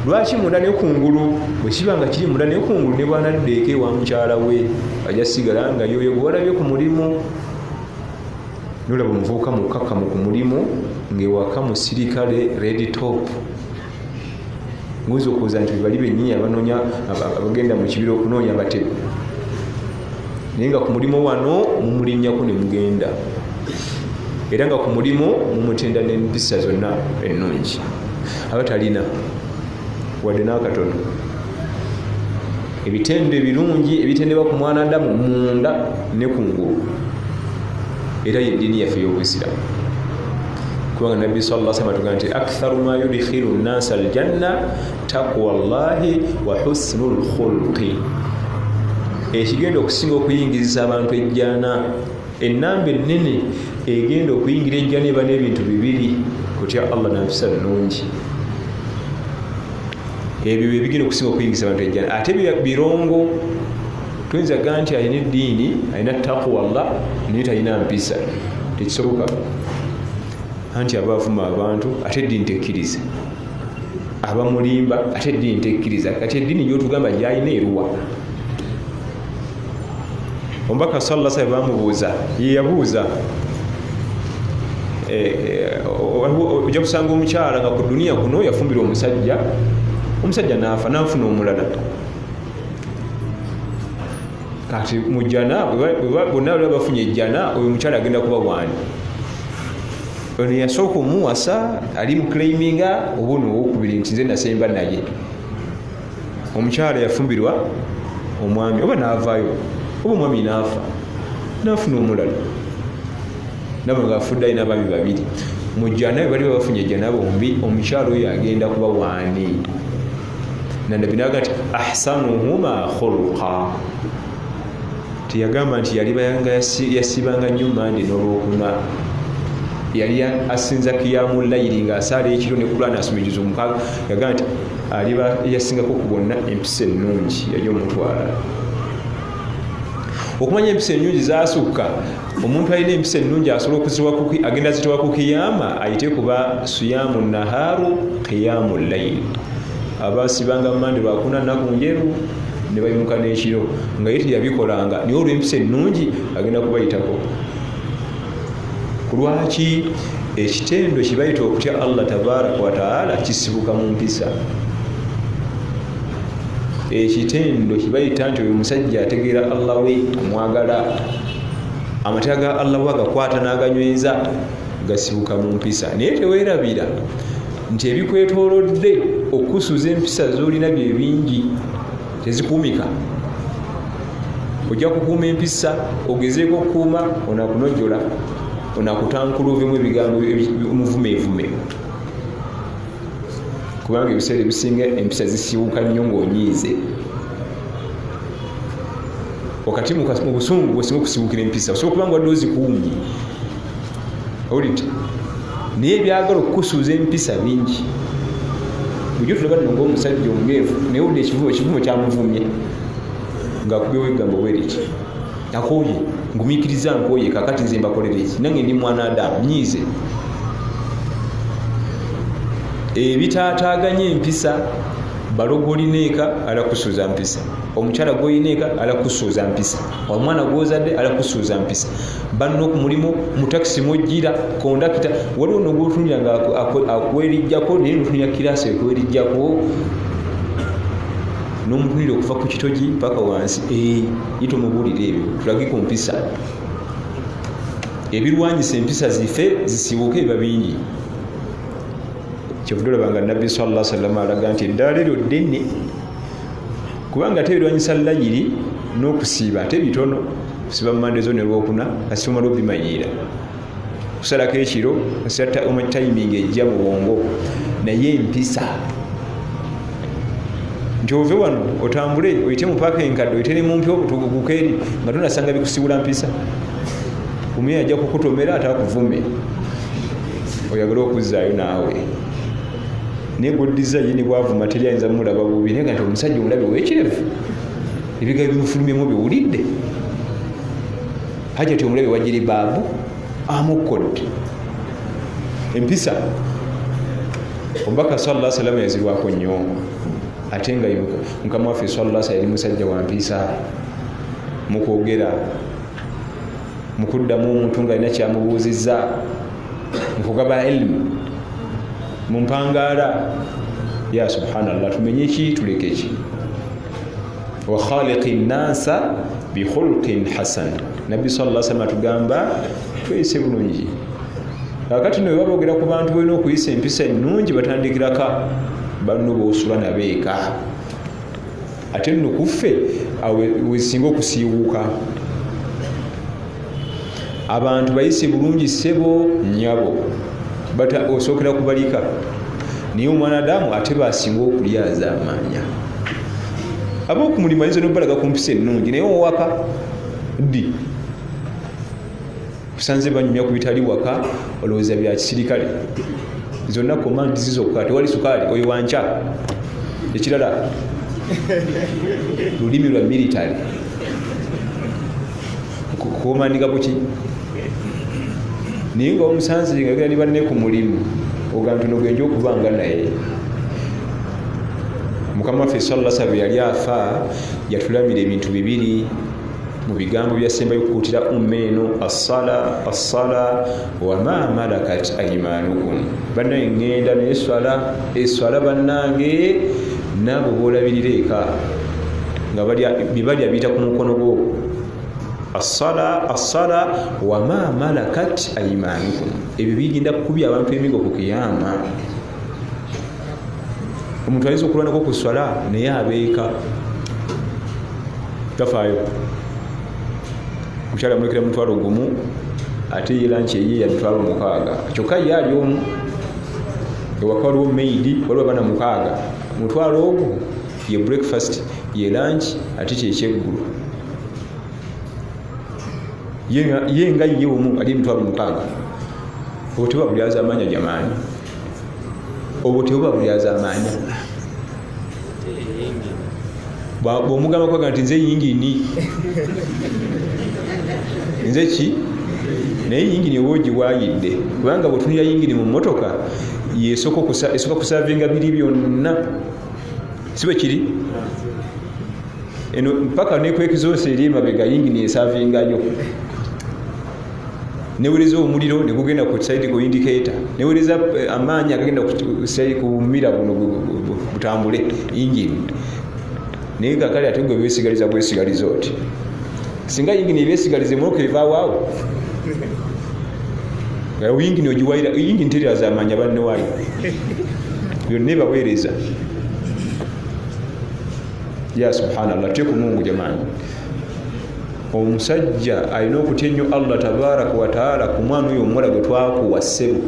Lwaki munda ne kungulu? Bwe kiba nga kiri munda ne kungulu, ne bwanadde eka ewa mukyala we ajja sigala nga yoyo gwe walabye ku mulimu. Nolaba omuvubuka mukkakkamu ku mulimu ng'ewaka musirikale red top, ngoza okuwuza nti bali bennyini abanoonya abagenda mu kibira okunoonya batebe, naye nga ku mulimu wano mumulinnyako ne mugenda, era nga ku mulimu mumutenda n'empisa zonna ennungi. Aba talina wadde n'akatono. Ebitendo ebirungi ebitendebwa ku mwana Adamu munda ne kungulu, era y'eddiini yaffe y'Obuyisiraamu. Kubanga Nabbi sallallahu alaihi wasallam nti aktharu ma yudkhilu nnasa aljanna taqwa llahi wa husnul khulqi. Ekigenda okusinga okuyingiriza abantu ejjaana, ennamba ennene egenda okuyingira ejjaana eba n'ebintu bibiri: kutya Allah n'empisa nnungi. Ebyo bye bigenda okusinga okuyingiriza abantu ejjaana. Ate birongo tuyinza kugaa nti alina eddiini, alina taqwa Allah naye talina mpisa, tekisoboka. Anti aba avuma abantu ate eddiini tekkiriza, abamulimba ate eddiini tekkiriza. Kati eddiini gy'otugamba gy'alina eruwa? Omubaka sallallahu alaihi wasallam bamubuuza, ye yabuuza, ojja kusanga omukyala nga ku duniya kuno yafumbira omusajja n'afa, n'afuna omulala. Kati mu jjana bonna bali bafunye ejjana, oyo omukyala agenda kuba wani? Ono yasooka omuwasa ali mu claiminga obuno owokubiri nti nze nasemba naye. Omukyala yafumbirwa omwami, oba n'avaayo, oba omwami n'afa, n'afuna omulala, nabo nga afudde alina abaami babiri. Mu jjana bali bafunye ejjana bombi, omukyala oyo agenda kuba wani? Nabbi n'agamba nti ahsanuhuma khuluqa. Teyagamba nti yali bayanga yasibanga nnyo Mande n'Olwokuna, yali asinza kiyamu layiri ng'asaala ekiro ne Qur'an asumiriza omukaaga. Yagamba nti aliba yasingako ku bonna empisa ennungi yali omutwala. Okumanya empisa ennungi zaasukka, omuntu alina empisa ennungi asobola agenda zitewa ku kiyama, ayite kuba siyamu naharu qiyamu layiri. Abasibanga Mande Lwakuna nnaku njeru ne bayimuka n'ekiro nga ye teyabikolanga, naye olw'empisa ennungi agenda kubayitako. Kulwaki? Ekitendo kibayita okutya Allah tabaraka wa taala kisibuka mu mpisa. Ekitendo kibayita nti oyo musajja ategeera Allah we, amwagala, amateeka ga Allah we agakwata n'aganyweza, gasibuka mu mpisa. Naye teweerabira nti ebikwetoolodde okusuza empisa z'olina bye bingi, tezikuumika. Ojja kukuuma empisa, ogezeeko okukuuma, onakunojjola, onakutankula ovemu ebigambo omuvumeevume. Kubanga ebiseera ebisinga empisa zisibuka nnyo ng'onyiize. Wakati mu busungu bw'osinga okusibukira empisa, osobola okuba nga wadde ozikuumye, owulidde, naye ebyagala okukusuuza empisa bingi. Bujjo tulaba nno ng'omusajja omwevu naye wulira ekivumo kyamuvumye ng'akubyewo egambo bweriki, akooye, ngumiikiriza nkooye, kakati nze mbakolera eki, nange ndi mwana Adamu, nyiize. Ebitaataaganya empisa, balogo olina eka alakusuuza mpisa, omukyala gw'olina eka alakusuuza mpisa, omwana gw'ozadde alakusuuza mpisa, banno ku mulimu, mu takisi mw'ojjira, kondakita, waliwo n'ogwotunira ng'akwerijjako, naye n'otunira kiraasi ekwerijjako, n'omutunira okuva ku kitogi paka wansi. Ye tomubuulira ebyo, tulage ku mpisa. ebirwanyisa empisa zife zisibuke biba bingi. Kyevudde olaba nga Nabbi sallallahu alaihi wasallam alaga nti eddaala eryo ddene kubanga ate ebirwanyisa layiri n'okusiiba ate bitono. Kusiba mu mande zo ne lwokuna kasita omala obimanyiira, kusalako ekiro kasita timing ejja mu bwongo, naye empisa nti ove wano otambule oyite mu paaka enkadde oyite ne mu mpya obutuguguka eri nga tonasanga bikusibula mpisa. Omuye ajja kukutomera ate akuvume oyagala okuzzaayo naawe naye goddiza ye ne bwavuma teri ayinza mulaba bubi naye nga nti omusajja omulabe w'ekirevu ebigambo bimufulumyemu biwulidde hajati omulabe wajiri baabu amukkodde empisa. Omubaka sallallahu alaihi wasallam yazirwako nnyo ate nga mukama waffe sallallahu alaihi wasallam yali musajja wa mpisa mu kwogera, mu kuddamu omuntu nga alina kyamubuuzizza, mu kugaba ilmu, mu mpangaala. Ya subhanallah, tumenye ki tuleke ki. Wa khaliqi nnasa bi khulqin hasan. Nabbi sallallahu alaihi wasallam atugamba tweyise bulungi. Kakati no baba boogera ku bantu balina okuyisa empisa ennungi batandikiraka banno boosula nabeeka. Ate nno kuffe awe wesinga okusiiwuuka. Abantu bayise bulungi ssebo nnyabo osookera kubalika, naye omwanadamu ate basinga okulyaza amaanya. Ab'okumulimu ayinza n'obbalaga ku mpisa ennungi naye owaka ddi kusanze banyumya ku bitali waka olowooza bya kisirikale. Zonna komandi zizokka, tewali sukaali oyo wanca. Ekirala lulimi lwa military kukomandika kuki naye nga omusanze ngagera ni banne ku mulimu ogamba nti nogwenja okubanga naye. Mukama waffe sallallahu alaihi wasallam yali afa yatulamira ebintu bibiri mu bigambo byasembayo okukuutira eno assala wa ma malakat aymanukum. Bannaye ngenda naye eswala bannange naabo boolabirira eka nga bibalya biyita ku mukono gwo. Assala wa ma malakat aymanukum, ebyo bigenda kukubya abantu emigo ku kiyama. Omuntu ayinza okulwanako ku swala naye abeeka tafaayo. Mukyala mulekera mutwalo gumu ate ye lanchi eye ya mutwalo 6 kyokka ye ali omu ewaka waliwo maidi waliwo abaana 6 mutwalo ogwo ye breakfast ye lunch ate kyekyeggulu ye nga ye omu ali mutwalo 6. Obwo teba bulyaza amaanya jamaani, obwo teba bulyaza amaanya. Bw'omugamba kwaga nti nze yingini nze ki naye yingini owogi waayidde kubanga bwetunira yingini mu mmotoka esooka kusavinga biri byonna si bwe kiri eno mpaka nekwekizose eri emabega yingini esavingayo. Newereza omuliro negugenda ku side ku indicator, newereza amaanyi agagenda ku mira buno butambule yingini. Naye kakale ate gwe beesigaliza bwesigaliza oti singa yingini ebeesigalize muloka evaawo awo yingini ogiwaira yingini teriraza amaanya banne waayo byonna ebaweereza. Ya subhanallah, tye ku Mungu jamaani. Omusajja alina okutya ennyo Allah tabaraka wa taala ku mwana oyo omuwala gwe twakuwa ssebo.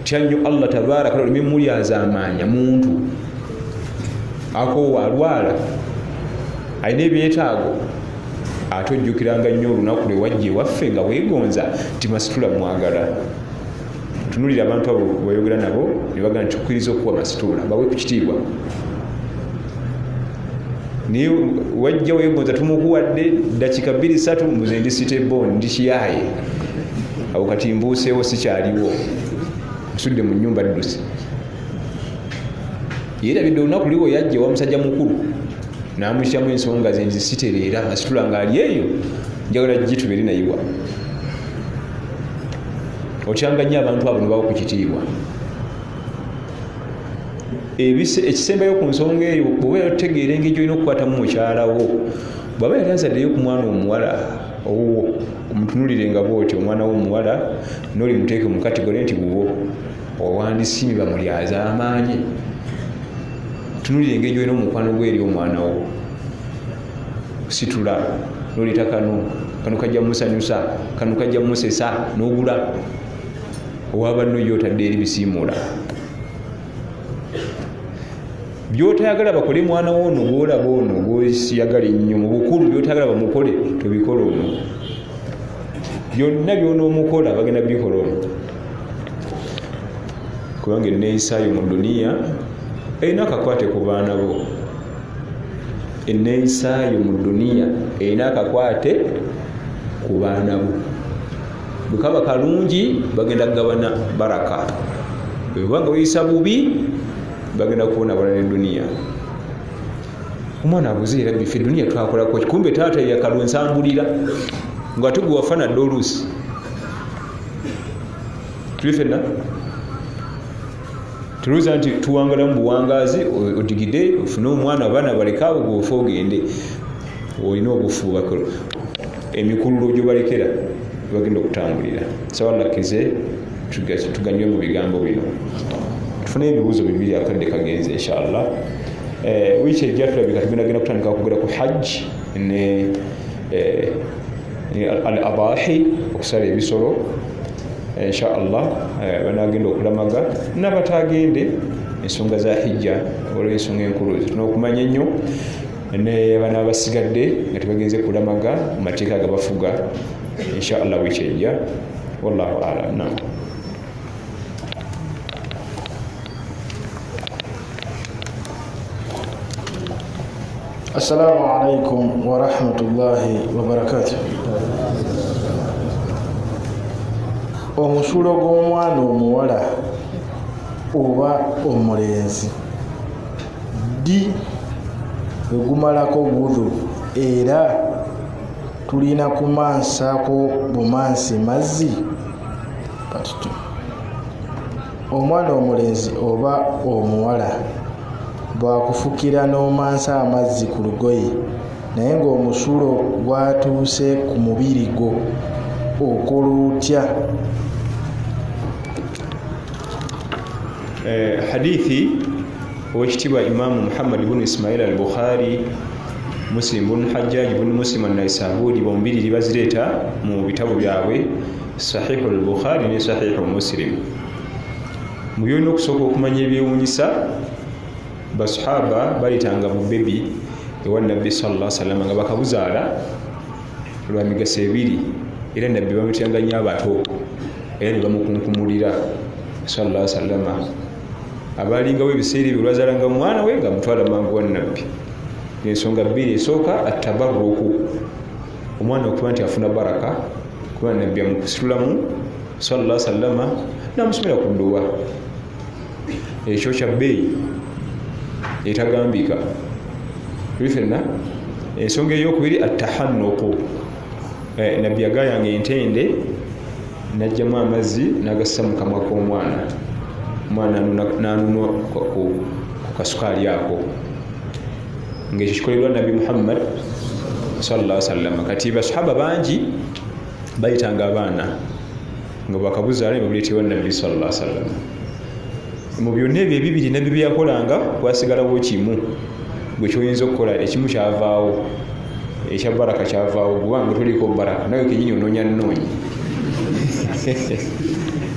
Tya nnyo Allah tabaraka wa taala mulyaza amaanya muntu akoowa alwala alina ebyetaago ate ojjukiranga nnyo olunaku lwe wajja ewaffe nga weegonza nti masitula mwagala. Tunulira abantu abo bayogera nabo ne bagamba nti tukkiriza okuwa masitula bawe ku kitiibwa, naye wajja weegonza tumukuwadde dakiika 2-3 mbuze ndi siteboni ndi kiyaye awo kati mbuuseewo sikyaliwo nsudde mu nnyumba ddusi. Yeerabidde olunaku liwo yajja wa musajja mukulu n'amuyitamu ensonga ze nzisitereera masitula ng'ali eyo njagala gitubeere nayiwa. Otyanga nnyo abantu abo ne bawo ku kitiibwa. Ekisembayo ku nsonga eyo bw'oba otegeera engeri gy'olina okukwatamu mukyala wo bw'aba yali azaddeyo ku mwana omuwala owuwo omutunulire nga bwoti omwana w'omuwala n'oli muteeke mu kategori nti wuwo owandisiimi bamulyaza amaanyi. Tunulire engeri gyolina omukwano gweri omwana wo, situla n'oleta kano kajja musanyusa, kano kajja musesa n'ogula owaba nno yotadde eri bisiimuula. Byotayagala bakole mwana wo ono gwolaba ono gwosiyagala ennyo mu bukulu byotayagala bamukole tobikola ono. Byonna byonoomukola bagenda bikola ono. Kubanga enneeyisaayo mu duniya erina akakwate ku baana bo. Enneeyisaayo mu duniya erina akakwate ku baana bo. Bwe kaba kalungi bagenda kugabana baraka, bwe bubanga weyisa bubi bagenda kubona bala ne duniya. Omwana abuzeera bife duniya twakolako kumbe taata yakalwa ensambulira nga tugwe wafana dde oluusi tuli fenna tuluuza nti tuwangala mu buwangaazi odigide ofune omwana abaana balekaawo gwofe ogende olina obufu bakola emikululo gyo balekera bagenda okutambulira. Sawalakize tuganywe mu bigambo bino. Tufune ebibuuzo bibiri akadde kagenze inshallah. Wiiki ejja tulabika tugenda kutandika okugera ku hajj ne al-adahi okusala ebisolo inshallah. Banagenda okulamaga n'abatagende ensonga za hijja olw'ensonga enkulu n'okumanya ennyo ne bana abasigadde nga tebagenze kulamaga mu mateeka agabafuga inshallah wiiki ejja. Wallahu a'lam. Naam. Assalamu alaikum wa rahmatullahi wa barakatuh. Omusulo gw'omwana omuwala oba omulenzi ddi bwe gumalako wudhu era tulina kumansako bumansi mazzi? Omwana omulenzi oba omuwala bwakufukira n'omansa amazzi ku lugoye naye ng'omusulo gwatuuse ku mubiri gwo okola otya? Hadithi owekitiibwa Imaamu Muhammad ibn Ismail al-Bukhari, Muslim ibn Hajjaj ibn Muslim an-Naisaburi bombiriri bazireeta mu bitabo byabwe Sahihu al-Bukhari ne Sahihu Muslim. Mu byolina okusooka okumanya ebyewuunyisa, basahaba bayitanga bubebi ewa nabbi sallallahu alaihi wasallam nga bakabuzaala lwa migaso ebiri era nabbi bamutanga nnyo abato era ne bamukunkumulira sallallahu alaihi wasallam. Abalingawo ebiseera ebyo lwazaalanga omwana we nga mutwala mangu wa nabbi. Ensonga bbiri esooka atabarruku, omwana okuba nti afuna baraka kuba nabbi amukusitulamu sallallahu alaihi wasallam n'amusomera ku dduwa. Ekyo kya bbeeyi etagambika bifenna. Ensonga eyokubiri atahannuku, nabbi yagayanga entende najjamu amazzi n'agassa mu kamwa k'omwana, omwana n'anunwa ku kasukaali ako, ng'ekyo kikolerwa nabbi Muhammad sallallahu alaihi wasallam. Kati basahaba bangi bayitanga abaana nga bakabuzaala ne babuleetebwa nabbi sallallahu alaihi wasallam. Mu byonna ebyo ebibiri nabbi bye yakolanga wasigalawo kimu gwe kyoyinza okukola, ekimu kyavaawo, ekya baraka kyavaawo. Kubanga toliko baraka nawe kenyini onoonya nnoonyi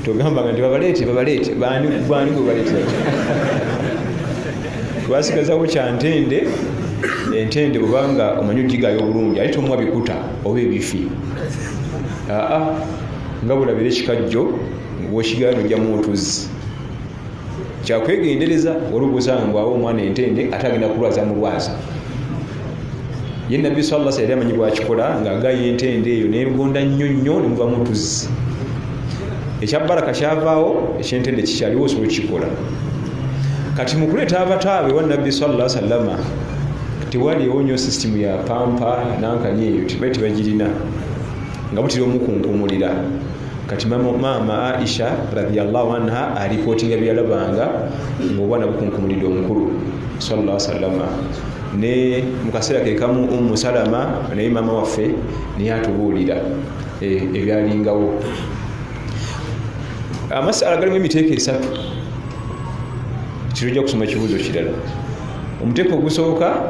togambanga nti babaleete baani gwe baleetera twasigazawo kya ntende. Entende bwebanga omanyi ogigayo obulungi ate tomuwa bikuta oba ebifi, nga bulabira ekikajjo bwokigayo nojjamu otuzzi. Kyakwegendereza waliwo gosanga mbwawo omwana entende ate agenda kulwaza mulwaza. Ye nabbi sallallahu alaihi wasallam amanyi bwakikola ng'agayo entende eyo negonda nnyo nnyo nemuvamu otuzzi. Ekyabaraka kyavaawo, ekyentende kikyaliwo osobola okukikola. Kati mu kuleeta abataabe wa nabbi sallallahu alaihi wasallam tewaliwo nnyo sisitimu ya pampa nankani eyo tibali tebagirina nga butira omukunkumulira. Kati maama Aisha radhiyallahu anha alipootinga byalabanga ng'obwana bukunkumulidde omukulu sallallahu alaihi wasallam. ne mukaseera ke kamu Salama naye maama waffe niye atubuulira ebyalingawo. Amasala galimu emiteeko esatu kirojja kusoma ekibuuzo kirala. Omuteeko ogusooka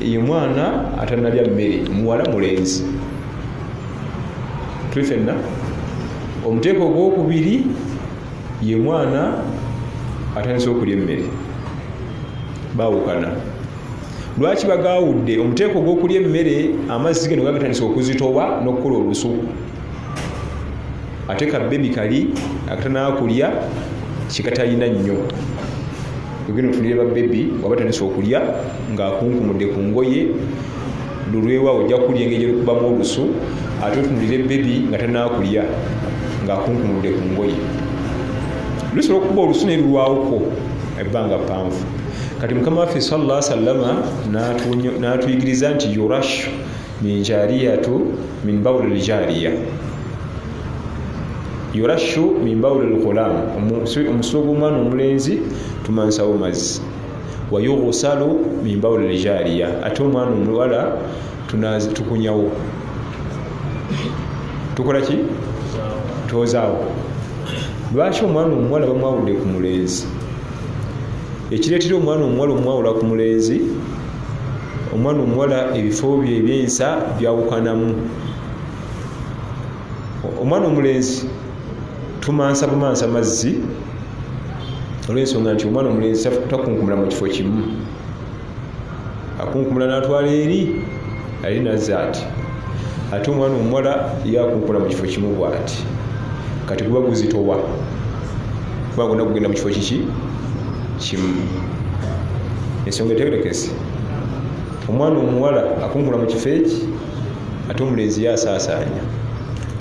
ye mwana atanalya mmere, muwala mulenzi, tuli ffenna. Omuteeko ogwokubiri ye mwana atandise okulya emmere, baawukana. Lwaki bagaawudde? Omuteeko ogw'okulya emmere amazzi geno gagatandise okuzitowa n'okukola olusu, ate kabebi kali akatanaakulya kikatalina nnyo. Ogenda otunire babebi waba tandise okulya ng'akunkumudde ku ngoye, lulwewa ojja kulya engeri ekubamu olusu, ate otunulire bebi nga tanaakulya ng'akunkumudde ku ngoye. Lusobola okuba olusu ne lulwawuko ebbanga ppanvu. Kati Mukama waffe sallallahu alaihi wasallam n'atuyigiriza nti yurashu min jariyatu min bawli al-jariya, yurashu min bawli al-ghulam, omusulo gw'omwana omulenzi tumansawo mazzi. Wa yughsalu min bawli al-jariya, ate omwana omuwala tukunyawo. Tukola ki? Tozaawo. Lwaki omwana omuwala bamwawudde ku mulenzi? Ekireetera omwana omuwala omwawula ku mulenzi, omwana omuwala ebifo bye ebyensa byawukanamu. Omwana omulenzi tumansa bumansa mazzi olw'ensonga nti omwana omulenzi takunkumula mu kifo kimu, akunkumula n'atwala eri nazza ati. Ate omwana omuwala yakunkumula mu kifo kimu bw'ati, kati guba guzitowa kuba gonna kugenda mu kifo kiki kimu. Ensonga etegerekese, omwana omuwala akunkumula mu kifo eki, ate omulenzi yasaasaanya.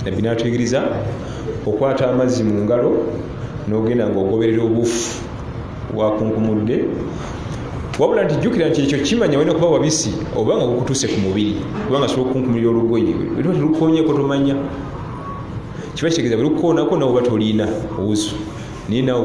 Nabbi n'atuyigiriza okwata amazzi mu ngalo n'ogenda ng'ogoberera obufu wakunkumudde, wabula nti jjukira nti ekyo kimanya walina kuba wabisi oba nga gukutuuse ku mubiri, kubanga sobola okukunkumulira olugoye lwe terukoonyeko tomanya. Kiba kitegeeza bwe lukukoonako nawe oba toliina buwuzu, naye nawe